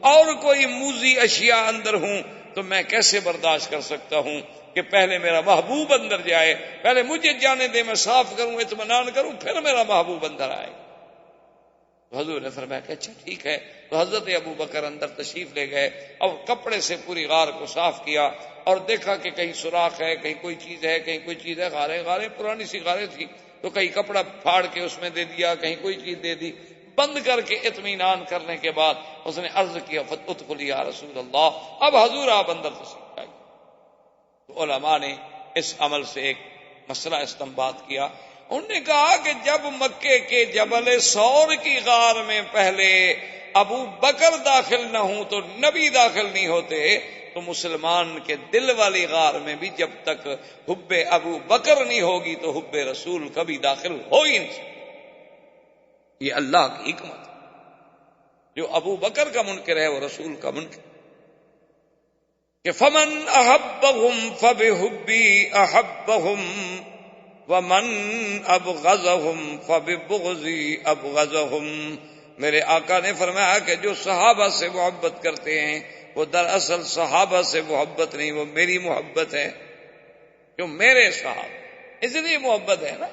A: اور کوئی موذی اشیاء اندر ہوں تو میں کیسے برداشت کر سکتا ہوں کہ پہلے میرا محبوب اندر جائے، پہلے مجھے جانے دے، میں صاف کروں، اطمینان کروں، پھر میرا محبوب اندر آئے. تو حضور نے فرمایا کہ اچھا ٹھیک ہے. تو حضرت ابو بکر اندر تشریف لے گئے اور کپڑے سے پوری غار کو صاف کیا اور دیکھا کہ کہیں سوراخ ہے، کہیں کوئی چیز ہے، کہیں کوئی چیز ہے. غاریں پرانی سی غاریں تھی تو کہیں کپڑا پھاڑ کے اس میں دے دیا، کہیں کوئی چیز دے دی. بند کر کے اطمینان کرنے کے بعد اس نے عرض کیا ادخل یا رسول اللہ، اب حضور آپ اندر تشریف لائیے. تو علماء نے اس عمل سے ایک مسئلہ استنباط کیا. انہوں نے کہا کہ جب مکے کے جبل ثور کی غار میں پہلے ابو بکر داخل نہ ہوں تو نبی داخل نہیں ہوتے، تو مسلمان کے دل والی غار میں بھی جب تک حب ابو بکر نہیں ہوگی تو حب رسول کبھی داخل ہو ہی نہیں. یہ اللہ کی حکمت. جو ابو بکر کا منکر ہے وہ رسول کا منکر کہ فمن احبهم فبحبی احبهم ومن ابغضهم فببغضی ابغضهم. میرے آقا نے فرمایا کہ جو صحابہ سے محبت کرتے ہیں وہ دراصل صحابہ سے محبت نہیں، وہ میری محبت ہے. جو میرے صحابہ، اس لیے محبت ہے نا.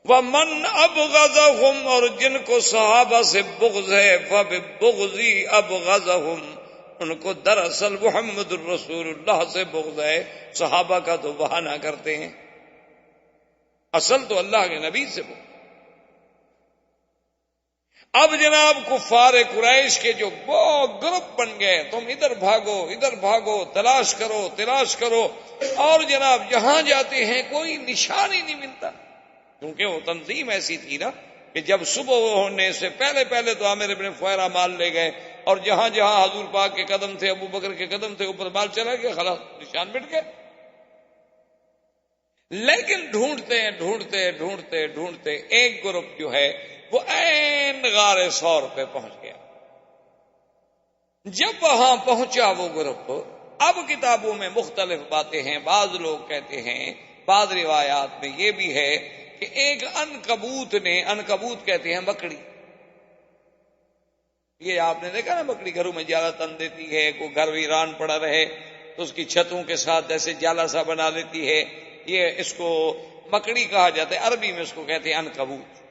A: ومن ابغضهم، اور جن کو صحابہ سے بغض ہے، فببغضی ابغضهم، ان کو دراصل محمد الرسول اللہ سے بغض ہے. صحابہ کا تو بہانہ کرتے ہیں، اصل تو اللہ کے نبی سے بغض. اب جناب کفار قریش کے جو وہ گروپ بن گئے، تم ادھر بھاگو ادھر بھاگو، تلاش کرو تلاش کرو، اور جناب جہاں جاتے ہیں کوئی نشان ہی نہیں ملتا. کیونکہ وہ تنظیم ایسی تھی نا کہ جب صبح ہونے سے پہلے تو عامر ابن فہرہ مال لے گئے، اور جہاں جہاں حضور پاک کے قدم تھے، ابو بکر کے قدم تھے، اوپر مال چلا گیا، خلاص نشان مٹ گئے. لیکن ڈھونڈتے ایک گروپ جو ہے وہ عین غار ثور پہ پہنچ گیا. جب وہاں پہنچا وہ گروپ، اب کتابوں میں مختلف باتیں ہیں. بعض لوگ کہتے ہیں، بعض روایات میں یہ بھی ہے کہ ایک عنکبوت کہتے ہیں مکڑی. یہ آپ نے دیکھا نا مکڑی گھروں میں جالا تن دیتی ہے، کوئی گھر ویران پڑا رہے تو اس کی چھتوں کے ساتھ ایسے جالا سا بنا لیتی ہے. یہ اس کو مکڑی کہا جاتا ہے، عربی میں اس کو کہتے ہیں عنکبوت.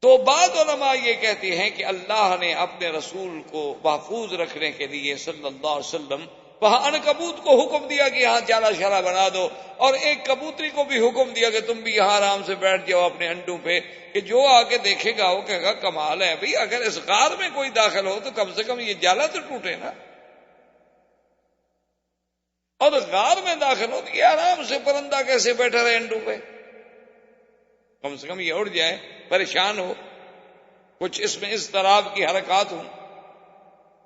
A: تو بعض علماء یہ کہتے ہیں کہ اللہ نے اپنے رسول کو محفوظ رکھنے کے لیے صلی اللہ علیہ وسلم وہاں عنکبوت کو حکم دیا کہ یہاں جالا شالا بنا دو، اور ایک کبوتری کو بھی حکم دیا کہ تم بھی یہاں آرام سے بیٹھ جاؤ اپنے انڈوں پہ، کہ جو آ کے دیکھے گا وہ کہے گا کمال ہے بھئی، اگر اس غار میں کوئی داخل ہو تو کم سے کم یہ جالا تو ٹوٹے نا. اور غار میں داخل ہو تو یہ آرام سے پرندہ کیسے بیٹھا رہے انڈوں پہ، کم سے کم یہ اڑ جائے، پریشان ہو، کچھ اس میں اضطراب کی حرکات ہوں.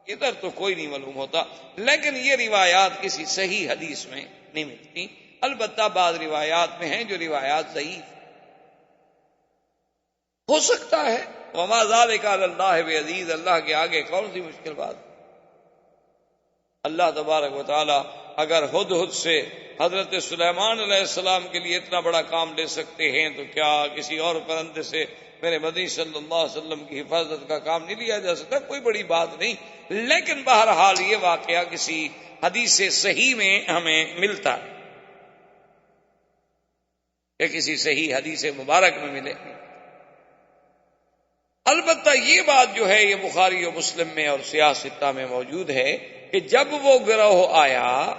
A: ادھر تو کوئی نہیں معلوم ہوتا. لیکن یہ روایات کسی صحیح حدیث میں نہیں ملتی. البتہ بعض روایات میں ہیں جو روایات ضعیف ہو سکتا ہے. وما ذلک علی اللہ بعزیز، اللہ کے آگے کون سی مشکل بات. اللہ تبارک و تعالی اگر ہدہد سے حضرت سلیمان علیہ السلام کے لیے اتنا بڑا کام لے سکتے ہیں تو کیا کسی اور پرندے سے میرے مدنی صلی اللہ علیہ وسلم کی حفاظت کا کام نہیں لیا جا سکتا؟ کوئی بڑی بات نہیں. لیکن بہرحال یہ واقعہ کسی حدیث صحیح میں ہمیں ملتا ہے کہ کسی صحیح حدیث مبارک میں ملے. البتہ یہ بات جو ہے یہ بخاری و مسلم میں اور سیاہ ستہ میں موجود ہے کہ جب وہ گروہ آیا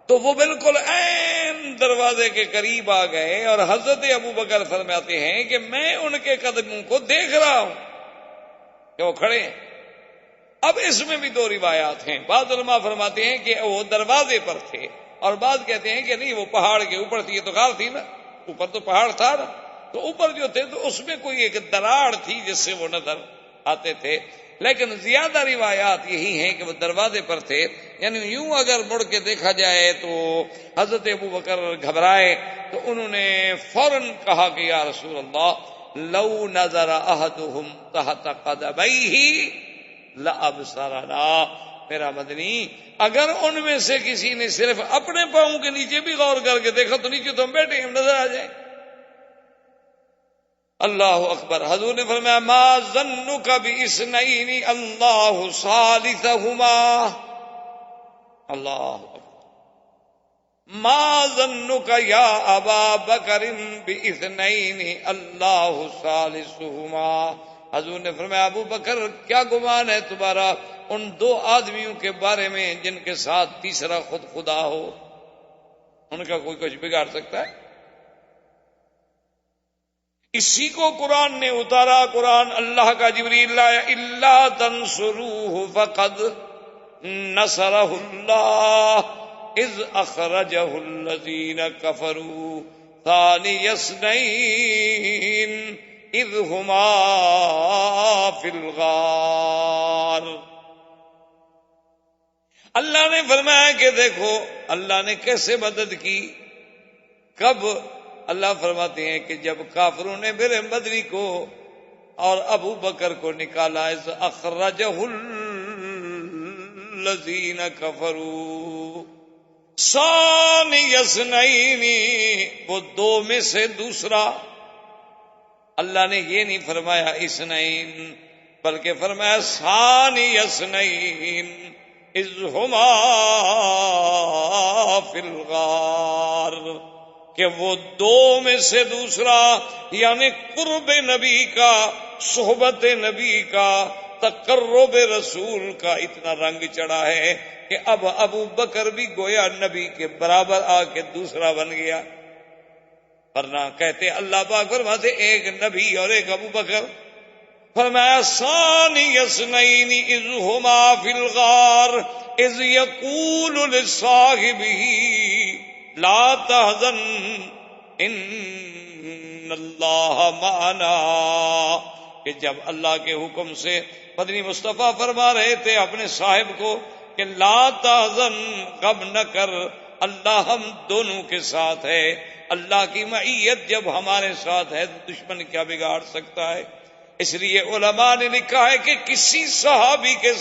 A: تو وہ بالکل عین دروازے کے قریب آ گئے، اور حضرت ابو بکر فرماتے ہیں کہ میں ان کے قدموں کو دیکھ رہا ہوں کہ وہ کھڑے ہیں. اب اس میں بھی دو روایات ہیں. بعض علماء فرماتے ہیں کہ وہ دروازے پر تھے، اور بعض کہتے ہیں کہ نہیں وہ پہاڑ کے اوپر تھی. یہ تو غار تھی نا، اوپر تو پہاڑ تھا نا، تو اوپر جو تھے تو اس میں کوئی ایک دراڑ تھی جس سے وہ نظر آتے تھے. لیکن زیادہ روایات یہی ہیں کہ وہ دروازے پر تھے. یعنی یوں اگر مڑ کے دیکھا جائے تو حضرت ابو بکر گھبرائے تو انہوں نے فوراً کہا کہ یا رسول اللہ لو نظر احدہم تحت قدمیہ لابصرنا. میرا مدنی اگر ان میں سے کسی نے صرف اپنے پاؤں کے نیچے بھی غور کر کے دیکھا تو نیچے تو ہم بیٹھے ہم نظر آ جائیں. اللہ اکبر. حضور نے فرمایا ما ظنک باثنین اللہ ثالثہما. اللہ اکبر. ما ظنک یا ابا بکر باثنین اللہ ثالثہما. حضور نے فرمایا ابو بکر کیا گمان ہے تمہارا ان دو آدمیوں کے بارے میں جن کے ساتھ تیسرا خود خدا ہو؟ ان کا کوئی کچھ بگاڑ سکتا ہے؟ اسی کو قرآن نے اتارا. قرآن اللہ کا جبریل لایا الا تنصروہ فقد نصرہ اللہ اذ اخرجہ الذین کفروا ثانی اثنین اذ ہما فی الغار. اللہ نے فرمایا کہ دیکھو اللہ نے کیسے مدد کی. کب؟ اللہ فرماتے ہیں کہ جب کافروں نے میرے مدنی کو اور ابو بکر کو نکالا اذ اخرجہ الذین کفروا ثانی اثنین، وہ دو میں سے دوسرا. اللہ نے یہ نہیں فرمایا اثنین بلکہ فرمایا ثانی اثنین اذ ہما فی الغار، کہ وہ دو میں سے دوسرا. یعنی قرب نبی کا، صحبت نبی کا، تقرب رسول کا اتنا رنگ چڑھا ہے کہ اب ابو بکر بھی گویا نبی کے برابر آ کے دوسرا بن گیا. ورنہ کہتے اللہ پاک فرماتے ایک نبی اور ایک ابو بکر. فرمایا ثانی اثنین اذ ہما فی الغار اذ یقول لصاحبہ لا تحزن ان اللہ معنا، کہ جب اللہ کے حکم سے مدنی مصطفیٰ فرما رہے تھے اپنے صاحب کو کہ لا تحزن، غم نہ کر، اللہ ہم دونوں کے ساتھ ہے. اللہ کی معیت جب ہمارے ساتھ ہے تو دشمن کیا بگاڑ سکتا ہے. اس لیے علماء نے لکھا ہے کہ کسی صحابی کے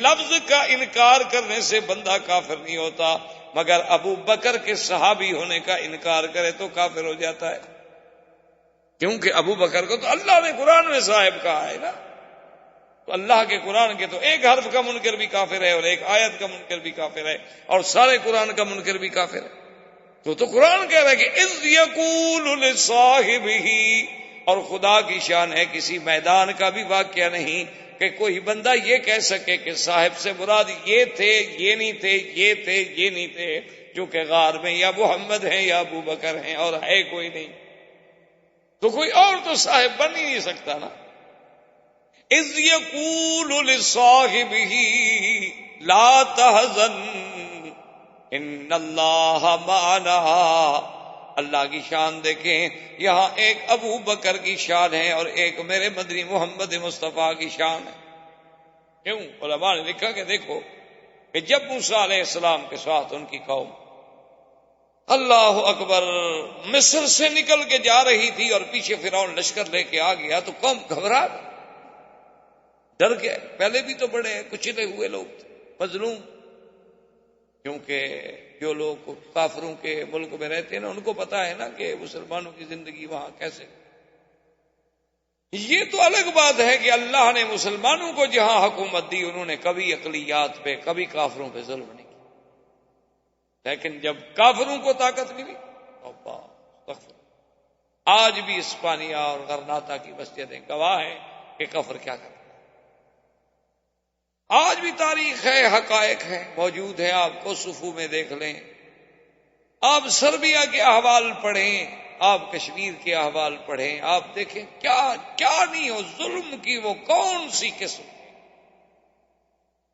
A: لفظ کا انکار کرنے سے بندہ کافر نہیں ہوتا، مگر ابو بکر کے صحابی ہونے کا انکار کرے تو کافر ہو جاتا ہے. کیونکہ ابو بکر کو تو اللہ نے قرآن میں صاحب کہا ہے نا. تو اللہ کے قرآن کے تو ایک حرف کا منکر بھی کافر ہے اور ایک آیت کا منکر بھی کافر ہے اور سارے قرآن کا منکر بھی کافر ہے. تو قرآن کہہ رہا ہے کہ اذ یقول لصاحبہ، اور خدا کی شان ہے کسی میدان کا بھی واقعہ نہیں کہ کوئی بندہ یہ کہہ سکے کہ صاحب سے مراد یہ تھے، یہ نہیں تھے، یہ تھے، یہ نہیں تھے، چونکہ غار میں یا محمد ہیں یا ابو بکر ہیں اور ہے کوئی نہیں، تو کوئی اور تو صاحب بن ہی نہیں سکتا نا. اذ یقول لصاحبہ لا تحزن ان اللہ معنا. اللہ کی شان دیکھیں، یہاں ایک ابو بکر کی شان ہے اور ایک میرے مدنی محمد مصطفیٰ کی شان ہے. کیوں؟ علماء نے لکھا کہ دیکھو کہ جب موسیٰ علیہ السلام کے ساتھ ان کی قوم اللہ اکبر مصر سے نکل کے جا رہی تھی اور پیچھے فرعون لشکر لے کے آ گیا تو قوم گھبرا ڈر گئے. پہلے بھی تو بڑے کچلے ہوئے لوگ تھے، مظلوم، کیونکہ جو لوگ کافروں کے ملک میں رہتے ہیں نا ان کو پتا ہے نا کہ مسلمانوں کی زندگی وہاں کیسے. یہ تو الگ بات ہے کہ اللہ نے مسلمانوں کو جہاں حکومت دی انہوں نے کبھی اقلیات پہ کبھی کافروں پہ ظلم نہیں کیا، لیکن جب کافروں کو طاقت ملی آج بھی اسپانیہ اور غرناطہ کی مسجدیں گواہ ہیں کہ کفر کیا کرتا ہے. آج بھی تاریخ ہے، حقائق ہیں، موجود ہیں. آپ کو صفو میں دیکھ لیں، آپ سربیا کے احوال پڑھیں، آپ کشمیر کے احوال پڑھیں، آپ دیکھیں کیا کیا نہیں ہو. ظلم کی وہ کون سی قسم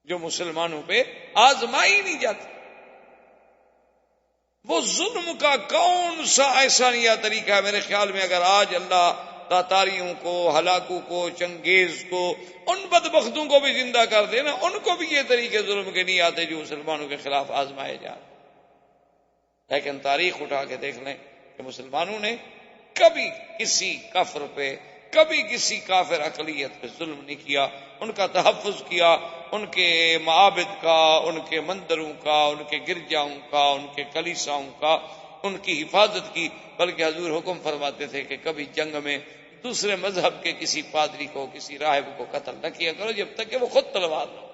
A: جو مسلمانوں پہ آزمائی نہیں جاتی. وہ ظلم کا کون سا ایسا نیا طریقہ ہے. میرے خیال میں اگر آج اللہ تاتاریوں کو، ہلاکو کو، چنگیز کو، ان بدبختوں کو بھی زندہ کر دے نا، ان کو بھی یہ طریقے ظلم کے نہیں آتے جو مسلمانوں کے خلاف آزمائے جائیں۔ لیکن تاریخ اٹھا کے دیکھ لیں کہ مسلمانوں نے کبھی کسی کافر پہ، کبھی کسی کافر اقلیت پہ ظلم نہیں کیا، ان کا تحفظ کیا، ان کے معابد کا، ان کے مندروں کا، ان کے گرجاؤں کا، ان کے کلیساؤں کا، ان کی حفاظت کی۔ بلکہ حضور حکم فرماتے تھے کہ کبھی جنگ میں دوسرے مذہب کے کسی پادری کو، کسی راہب کو قتل نہ کیا کرو جب تک کہ وہ خود تلوار نہ ہو۔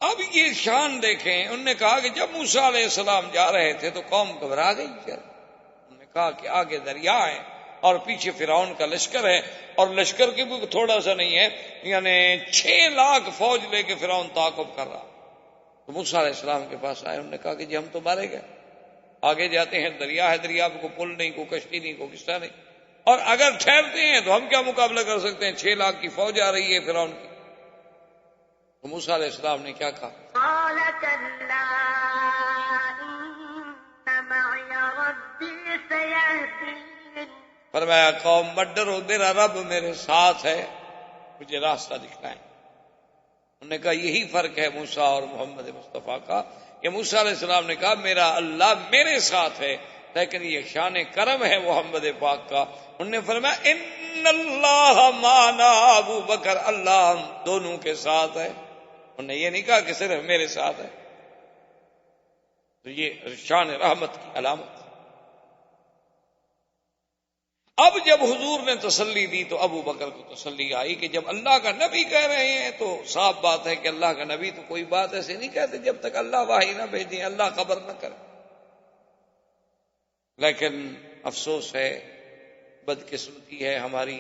A: اب یہ شان دیکھیں، انہوں نے کہا کہ جب موسیٰ علیہ السلام جا رہے تھے تو قوم گھبرا گئی کیا؟ انہوں نے کہا کہ آگے دریا ہے اور پیچھے فرعون کا لشکر ہے، اور لشکر کی بھی تھوڑا سا نہیں ہے، یعنی 6 لاکھ فوج لے کے فرعون تعاقب کر رہا۔ تو موسیٰ علیہ السلام کے پاس آئے، انہوں نے کہا کہ جی ہم تو مارے گئے، آگے جاتے ہیں دریا ہے، دریا پہ کوئی پل نہیں، کوئی کشتی نہیں، کوئی قصہ نہیں، اور اگر ٹھہرتے ہیں تو ہم کیا مقابلہ کر سکتے ہیں، 6 لاکھ کی فوج آ رہی ہے فرعون کی۔ تو موسیٰ علیہ السلام نے کیا کہا؟
B: قال كلا إن معي ربي سيهدين
A: فرمایا قوم مت ڈرو، میرا رب میرے ساتھ ہے، مجھے راستہ دکھلائیں۔ انہوں نے کہا یہی فرق ہے موسیٰ اور محمد مصطفیٰ کا، کہ موسیٰ علیہ السلام نے کہا میرا اللہ میرے ساتھ ہے، لیکن یہ شان کرم ہے محمد پاک کا۔ انہوں نے فرمایا ان اللہ معنا ابو بکر، اللہ ہم دونوں کے ساتھ ہے۔ انہوں نے یہ نہیں کہا کہ صرف میرے ساتھ ہے، تو یہ شان رحمت کی علامت۔ اب جب حضور نے تسلی دی تو ابو بکر کو تسلی آئی کہ جب اللہ کا نبی کہہ رہے ہیں تو صاف بات ہے کہ اللہ کا نبی تو کوئی بات ایسے نہیں کہتے جب تک اللہ وحی نہ بھیجیں، اللہ خبر نہ کرے۔ لیکن افسوس ہے، بدقسمتی ہے ہماری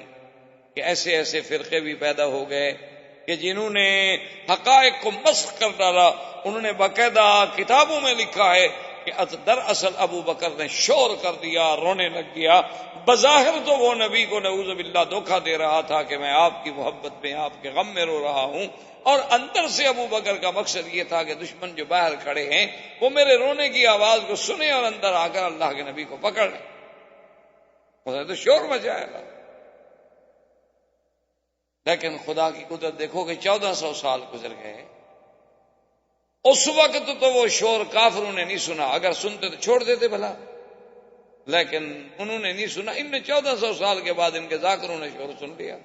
A: کہ ایسے ایسے فرقے بھی پیدا ہو گئے کہ جنہوں نے حقائق کو مسخ کر ڈالا۔ انہوں نے باقاعدہ کتابوں میں لکھا ہے کہ دراصل ابو بکر نے شور کر دیا، رونے لگ گیا، بظاہر تو وہ نبی کو نعوذ باللہ دھوکہ دے رہا تھا کہ میں آپ کی محبت میں، آپ کے غم میں رو رہا ہوں، اور اندر سے ابو بکر کا مقصد یہ تھا کہ دشمن جو باہر کھڑے ہیں وہ میرے رونے کی آواز کو سنیں اور اندر آ کر اللہ کے نبی کو پکڑ لیں۔ اس نے تو شور مچایا گا۔ لیکن خدا کی قدرت دیکھو کہ 1400 سال گزر گئے، اس وقت تو وہ شور کافروں نے نہیں سنا، اگر سنتے تو چھوڑ دیتے بھلا، لیکن انہوں نے نہیں سنا۔ ان نے 1400 سال کے بعد ان کے ذاکروں نے شور سن لیا۔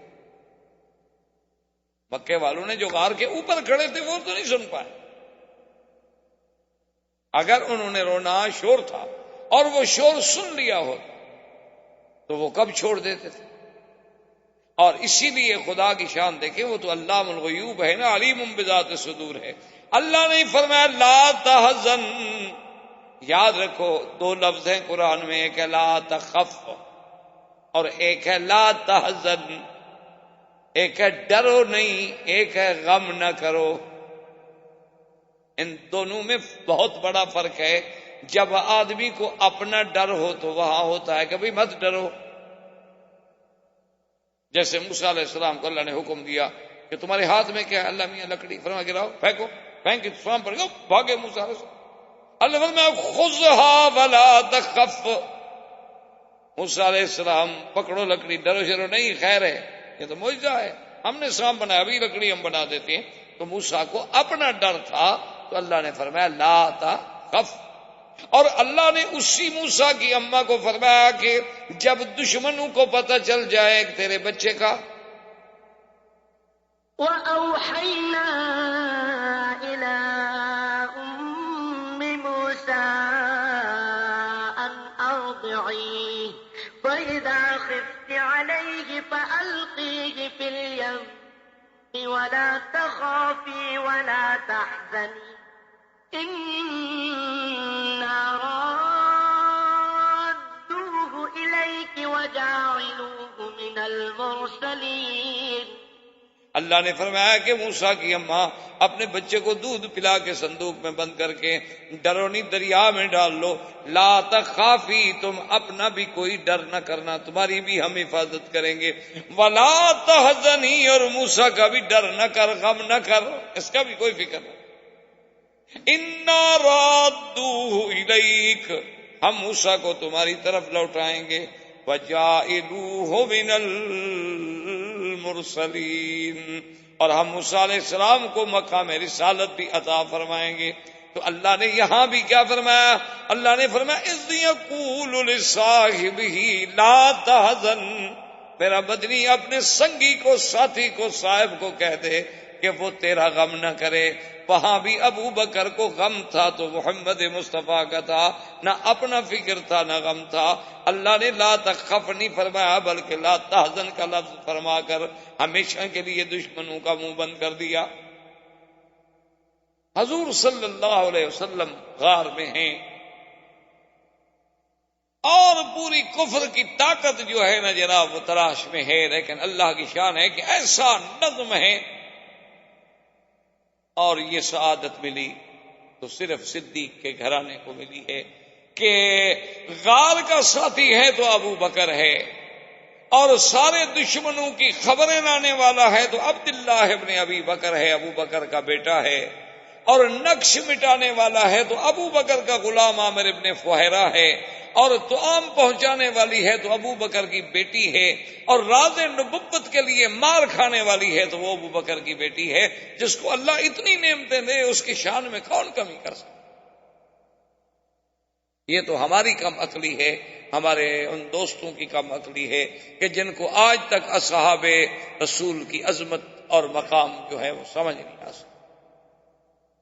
A: مکے والوں نے جو غار کے اوپر کھڑے تھے وہ تو نہیں سن پائے۔ اگر انہوں نے رونا شور تھا اور وہ شور سن لیا ہوتا تو وہ کب چھوڑ دیتے تھے۔ اور اسی لیے خدا کی شان دیکھیں، وہ تو علام الغیوب ہے نا، علیم بذات الصدور ہے۔ اللہ نے فرمایا لا تحزن، یاد رکھو 2 لفظ ہیں قرآن میں، ایک ہے لا تخف اور ایک ہے لا تحزن، ایک ہے ڈرو نہیں، ایک ہے غم نہ کرو۔ ان دونوں میں بہت بڑا فرق ہے۔ جب آدمی کو اپنا ڈر ہو تو وہاں ہوتا ہے کہ بھئی مت ڈرو، جیسے موسیٰ علیہ السلام کو اللہ نے حکم دیا کہ تمہارے ہاتھ میں کیا ہے؟ اللہ میاں لکڑی، فرما گراؤ، پھینکو، پھینک کے سام پڑ گیا، بھاگے موسیٰ علیہ السلام۔ اللہ فرمایا خذھا ولا تخف، موسیٰ علیہ السلام پکڑو لکڑی، ڈرو شرو نہیں، خیر ہے، یہ تو معجزہ ہے، ہم نے سام بنایا، ابھی لکڑی ہم بنا دیتے ہیں۔ تو موسیٰ کو اپنا ڈر تھا تو اللہ نے فرمایا لا تخف، اور اللہ نے اسی موسیٰ کی اماں کو فرمایا کہ جب دشمنوں کو پتہ چل جائے تیرے بچے کا،
B: وَأَوْحَيْنَا إِلَىٰ أُمِّ مُوسَىٰ أَنْ أَرْضِعِيهِ فَإِذَا خِفْتِ عَلَيْهِ فَأَلْقِيهِ فِي الْيَمِّ وَلَا تَخَافِي وَلَا تَحْزَنِي إِنَّا رَادُّوهُ إِلَيْكِ وَجَاعِلُوهُ مِنَ الْمُرْسَلِينَ۔
A: اللہ نے فرمایا کہ موسیٰ کی اماں اپنے بچے کو دودھ پلا کے صندوق میں بند کر کے ڈرو نہیں دریا میں ڈال لو، لا تخافی، تم اپنا بھی کوئی ڈر نہ کرنا، تمہاری بھی ہم حفاظت کریں گے، ولا تحزنی، اور موسیٰ کا بھی ڈر نہ کر، غم نہ کر، اس کا بھی کوئی فکر نہ۔ انا رادوہ الیک، ہم موسیٰ کو تمہاری طرف لوٹائیں گے، وَجَاعِلُوهُ مِنَ الْمُرْسَلِينَ، اور ہم موسیٰ علیہ السلام کو مقام رسالت بھی عطا فرمائیں گے۔ تو اللہ نے یہاں بھی کیا فرمایا؟ اللہ نے فرمایا اِذْ يَقُولُ لِصَاحِبِهِ لَا تَحْزَنْ، میرا مدنی اپنے سنگی کو، ساتھی کو، صاحب کو کہہ دے کہ وہ تیرا غم نہ کرے۔ وہاں بھی ابو بکر کو غم تھا تو محمد مصطفیٰ کا تھا، نہ اپنا فکر تھا نہ غم تھا۔ اللہ نے لا تخف نہیں فرمایا بلکہ لا تحزن کا لفظ فرما کر ہمیشہ کے لیے دشمنوں کا منہ بند کر دیا۔ حضور صلی اللہ علیہ وسلم غار میں ہیں اور پوری کفر کی طاقت جو ہے نا جناب وہ تلاش میں ہے، لیکن اللہ کی شان ہے کہ ایسا نظم ہے، اور یہ سعادت ملی تو صرف صدیق کے گھرانے کو ملی ہے کہ غار کا ساتھی ہے تو ابو بکر ہے، اور سارے دشمنوں کی خبریں لانے والا ہے تو عبداللہ ابن ابی بکر ہے، ابو بکر کا بیٹا ہے، اور نقش مٹانے والا ہے تو ابو بکر کا غلام عامر ابن فہیرہ ہے، اور طعام پہنچانے والی ہے تو ابو بکر کی بیٹی ہے، اور راز نبوت کے لیے مار کھانے والی ہے تو وہ ابو بکر کی بیٹی ہے، جس کو اللہ اتنی نعمتیں دے اس کی شان میں کون کمی کر سکتا؟ یہ تو ہماری کم عقلی ہے، ہمارے ان دوستوں کی کم عقلی ہے کہ جن کو آج تک اصحاب رسول کی عظمت اور مقام جو ہے وہ سمجھ نہیں آ سکتا۔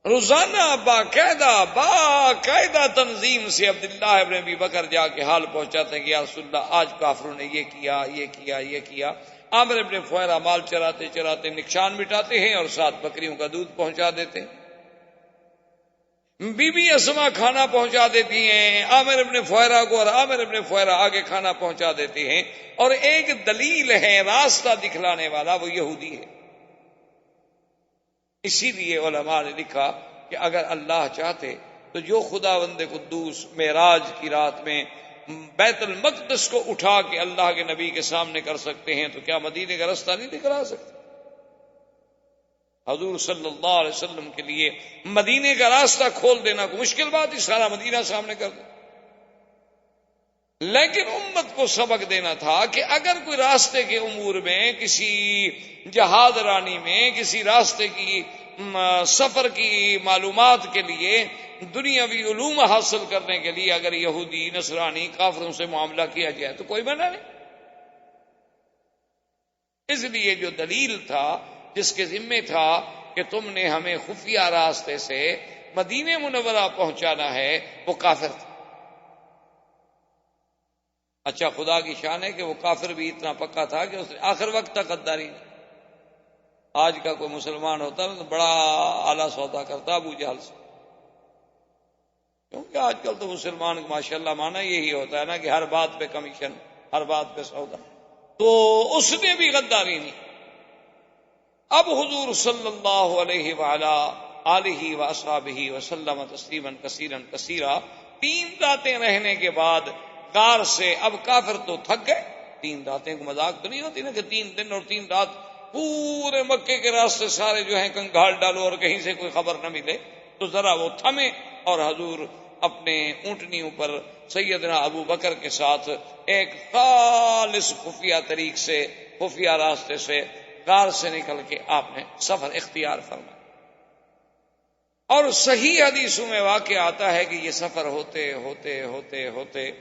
A: روزانہ باقاعدہ تنظیم سے عبداللہ ابن ابی بکر جا کے حال پہنچاتے ہیں کہ یا رسول اللہ آج کافروں نے یہ کیا یہ کیا یہ کیا۔ عامر ابن فہیرہ مال چراتے چراتے نقصان مٹاتے ہیں اور 7 بکریوں کا دودھ پہنچا دیتے ہیں۔ بی بی اسما کھانا پہنچا دیتی ہیں عامر ابن فہیرہ کو، اور عامر ابن فہیرہ آگے کھانا پہنچا دیتے ہیں، اور ایک دلیل ہے راستہ دکھلانے والا وہ یہودی ہے۔ اسی لیے علماء نے لکھا کہ اگر اللہ چاہتے تو جو خداوند قدوس معراج کی رات میں بیت المقدس کو اٹھا کے اللہ کے نبی کے سامنے کر سکتے ہیں تو کیا مدینے کا راستہ نہیں دکھلا سکتے؟ حضور صلی اللہ علیہ وسلم کے لیے مدینے کا راستہ کھول دینا کوئی مشکل بات ہی، سارا مدینہ سامنے کر دیں، لیکن امت کو سبق دینا تھا کہ اگر کوئی راستے کے امور میں، کسی جہاد رانی میں، کسی راستے کی سفر کی معلومات کے لیے، دنیاوی علوم حاصل کرنے کے لیے اگر یہودی نصرانی کافروں سے معاملہ کیا جائے تو کوئی منع نہیں۔ اس لیے جو دلیل تھا، جس کے ذمے تھا کہ تم نے ہمیں خفیہ راستے سے مدینہ منورہ پہنچانا ہے، وہ کافر تھا۔ اچھا خدا کی شان ہے کہ وہ کافر بھی اتنا پکا تھا کہ اس نے آخر وقت تک غداری نہیں۔ آج کا کوئی مسلمان ہوتا نا تو بڑا اعلیٰ سودا کرتا ابو جہل سے، کیونکہ آج کل تو مسلمان ماشاءاللہ مانا یہی ہوتا ہے نا کہ ہر بات پہ کمیشن، ہر بات پہ سودا، تو اس نے بھی غداری نہیں۔ اب حضور صلی اللہ علیہ وآلہ آلہ واصحابہ وسلم تسلیما کثیرا کثیرا 3 راتیں رہنے کے بعد غار سے اب کافر تو تھک گئے۔ 3 راتیں کو مذاق تو نہیں ہوتی نا کہ 3 دن اور 3 رات پورے مکے کے راستے سارے جو ہیں کنگھال ڈالو اور کہیں سے کوئی خبر نہ ملے، تو ذرا وہ تھمے، اور حضور اپنے اونٹنیوں پر سیدنا ابو بکر کے ساتھ ایک خالص خفیہ طریق سے، خفیہ راستے سے غار سے نکل کے آپ نے سفر اختیار فرمایا۔ اور صحیح حدیثوں میں واقع آتا ہے کہ یہ سفر ہوتے ہوتے ہوتے ہوتے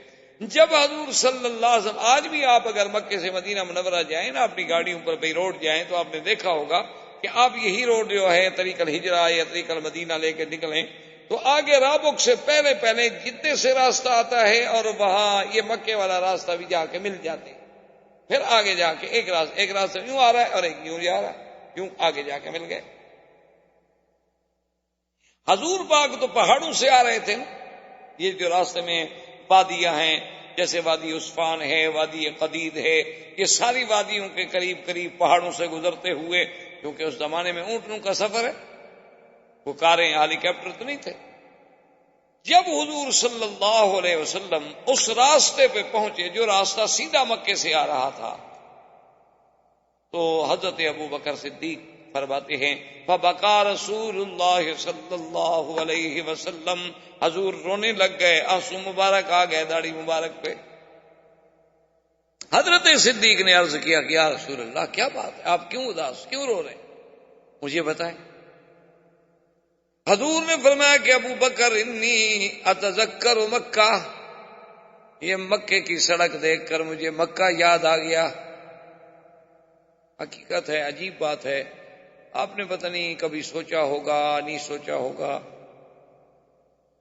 A: جب حضور صلی اللہ علیہ وسلم، آج بھی آپ اگر مکے سے مدینہ منورہ جائیں نا اپنی گاڑیوں پر بے روڈ جائیں تو آپ نے دیکھا ہوگا کہ آپ یہی روڈ جو ہے طریق الہجرہ یا طریق المدینہ لے کے نکلیں تو آگے رابق سے پہلے جدے سے راستہ آتا ہے، اور وہاں یہ مکے والا راستہ بھی جا کے مل جاتے ہیں، پھر آگے جا کے ایک راستہ یوں آ رہا ہے اور ایک یوں جا رہا ہے، یوں آگے جا کے مل گئے۔ حضور پاک تو پہاڑوں سے آ رہے تھے، یہ جو راستے میں وادیاں ہیں جیسے وادی عثفان ہے، وادی قدید ہے، یہ ساری وادیوں کے قریب قریب پہاڑوں سے گزرتے ہوئے، کیونکہ اس زمانے میں اونٹوں کا سفر ہے، وہ کاریں ہیلی کاپٹر تو نہیں تھے۔ جب حضور صلی اللہ علیہ وسلم اس راستے پہ پہنچے جو راستہ سیدھا مکے سے آ رہا تھا، تو حضرت ابو بکر صدیق فرماتے ہیں فبکا رسول اللہ صلی اللہ علیہ وسلم، حضور رونے لگ گئے، آنسو مبارک آ گئے داڑھی مبارک پہ۔ حضرت صدیق نے عرض کیا کہ یا رسول اللہ کیا بات ہے، آپ کیوں اداس، کیوں رو رہے ہیں، مجھے بتائیں۔ حضور نے فرمایا کہ ابو بکر انی اتذکر مکہ، یہ مکے کی سڑک دیکھ کر مجھے مکہ یاد آ گیا۔ حقیقت ہے، عجیب بات ہے، آپ نے پتہ نہیں کبھی سوچا ہوگا نہیں سوچا ہوگا،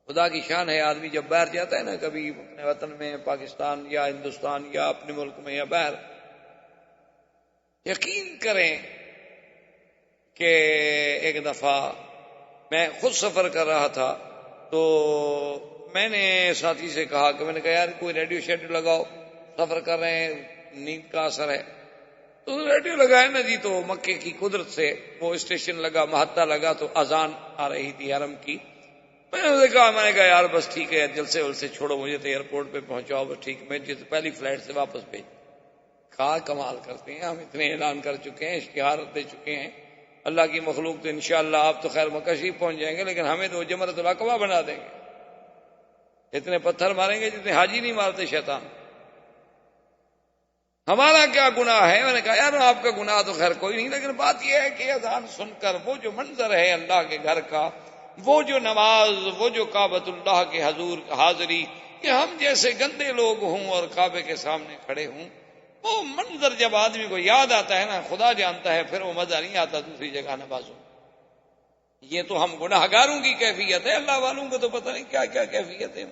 A: خدا کی شان ہے، آدمی جب باہر جاتا ہے نا کبھی اپنے وطن میں، پاکستان یا ہندوستان یا اپنے ملک میں یا باہر، یقین کریں کہ ایک دفعہ میں خود سفر کر رہا تھا تو میں نے ساتھی سے کہا کہ میں نے کہا یار کوئی ریڈیو شیڈیو لگاؤ، سفر کر رہے ہیں، نیند کا اثر ہے، تو ریڈیو لگایا نا جی، تو مکے کی قدرت سے وہ اسٹیشن لگا، محطہ لگا، تو اذان آ رہی تھی حرم کی۔ میں نے کہا یار بس ٹھیک ہے، جلسے ولسے چھوڑو، مجھے تو ایئرپورٹ پہ پہنچاؤ، بس ٹھیک، میں پہلی فلائٹ سے واپس بھیج۔ کہا کمال کرتے ہیں، ہم اتنے اعلان کر چکے ہیں، اشتہارات دے چکے ہیں، اللہ کی مخلوق تو انشاءاللہ آپ تو خیر مکہ شریف پہنچ جائیں گے، لیکن ہمیں تو جمرۃ العقبہ بنا دیں گے، اتنے پتھر ماریں گے جتنے حاجی نہیں مارتے شیطان، ہمارا کیا گناہ ہے۔ میں نے کہا یار آپ کا گناہ تو خیر کوئی نہیں، لیکن بات یہ ہے کہ اذان سن کر وہ جو منظر ہے اللہ کے گھر کا، وہ جو نماز، وہ جو کعبۃ اللہ کے حضور حاضری، کہ ہم جیسے گندے لوگ ہوں اور کعبے کے سامنے کھڑے ہوں، وہ منظر جب آدمی کو یاد آتا ہے نا، خدا جانتا ہے پھر وہ مزہ نہیں آتا دوسری جگہ نمازوں۔ یہ تو ہم گناہ گاروں کی کیفیت ہے، اللہ والوں کو تو پتہ نہیں کیا کیا کیفیت ہے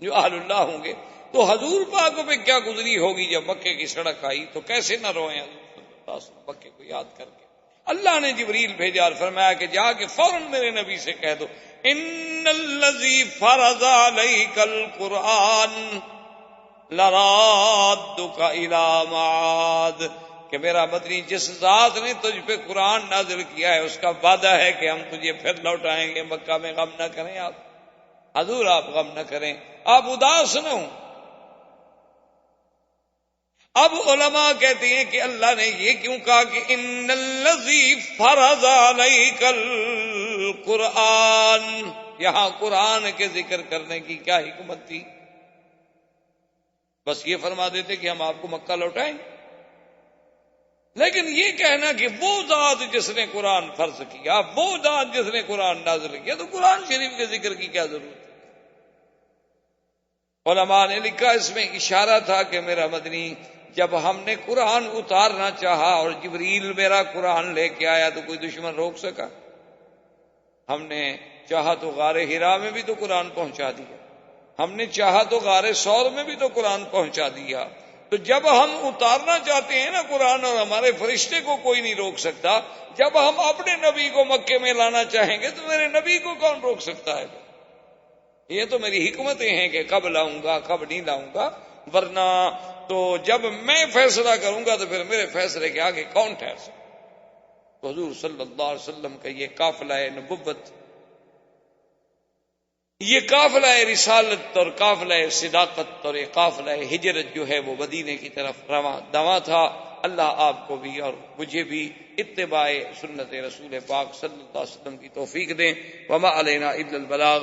A: جو اہل اللہ ہوں گے۔ تو حضور پاک پہ کیا گزری ہوگی جب مکے کی سڑک آئی، تو کیسے نہ روئیں حضور صلی اللہ علیہ وسلم مکے کو یاد کر کے۔ اللہ نے جبریل بھیجا اور فرمایا کہ جا کے فوراً میرے نبی سے کہہ دو ان الذی فرض علیک القرآن لرادک الی معاد، کہ میرا مدنی جس ذات نے تجھ پہ قرآن نازل کیا ہے اس کا وعدہ ہے کہ ہم تجھے پھر لوٹائیں گے مکہ میں، غم نہ کریں آپ حضور، آپ غم نہ کریں، آپ اداس نہ ہوں۔ اب علماء کہتے ہیں کہ اللہ نے یہ کیوں کہا کہ ان الذی فرض علیک القرآن، یہاں قرآن کے ذکر کرنے کی کیا حکمت تھی؟ بس یہ فرما دیتے کہ ہم آپ کو مکہ لوٹائیں، لیکن یہ کہنا کہ وہ ذات جس نے قرآن فرض کیا، وہ ذات جس نے قرآن نازل کیا، تو قرآن شریف کے ذکر کی کیا ضرورت ہے؟ علماء نے لکھا اس میں اشارہ تھا کہ میرا مدنی جب ہم نے قرآن اتارنا چاہا اور جبریل میرا قرآن لے کے آیا تو کوئی دشمن روک سکا؟ ہم نے چاہا تو غار حرا میں بھی تو قرآن پہنچا دیا، ہم نے چاہا تو غار ثور میں بھی تو قرآن پہنچا دیا۔ تو جب ہم اتارنا چاہتے ہیں نا قرآن، اور ہمارے فرشتے کو کوئی نہیں روک سکتا، جب ہم اپنے نبی کو مکے میں لانا چاہیں گے تو میرے نبی کو کون روک سکتا ہے؟ یہ تو میری حکمتیں ہیں کہ کب لاؤں گا کب نہیں لاؤں گا، ورنہ تو جب میں فیصلہ کروں گا تو پھر میرے فیصلے کے آگے کون ٹھہر سکتا؟ تو حضور صلی اللہ علیہ وسلم کا یہ قافلہ نبوت، یہ قافلہ رسالت اور قافلہ صداقت اور یہ قافلہ ہجرت جو ہے وہ مدینے کی طرف رواں دواں تھا۔ اللہ آپ کو بھی اور مجھے بھی اتباع سنت رسول پاک صلی اللہ علیہ وسلم کی توفیق دیں۔ وما علینا الا البلاغ۔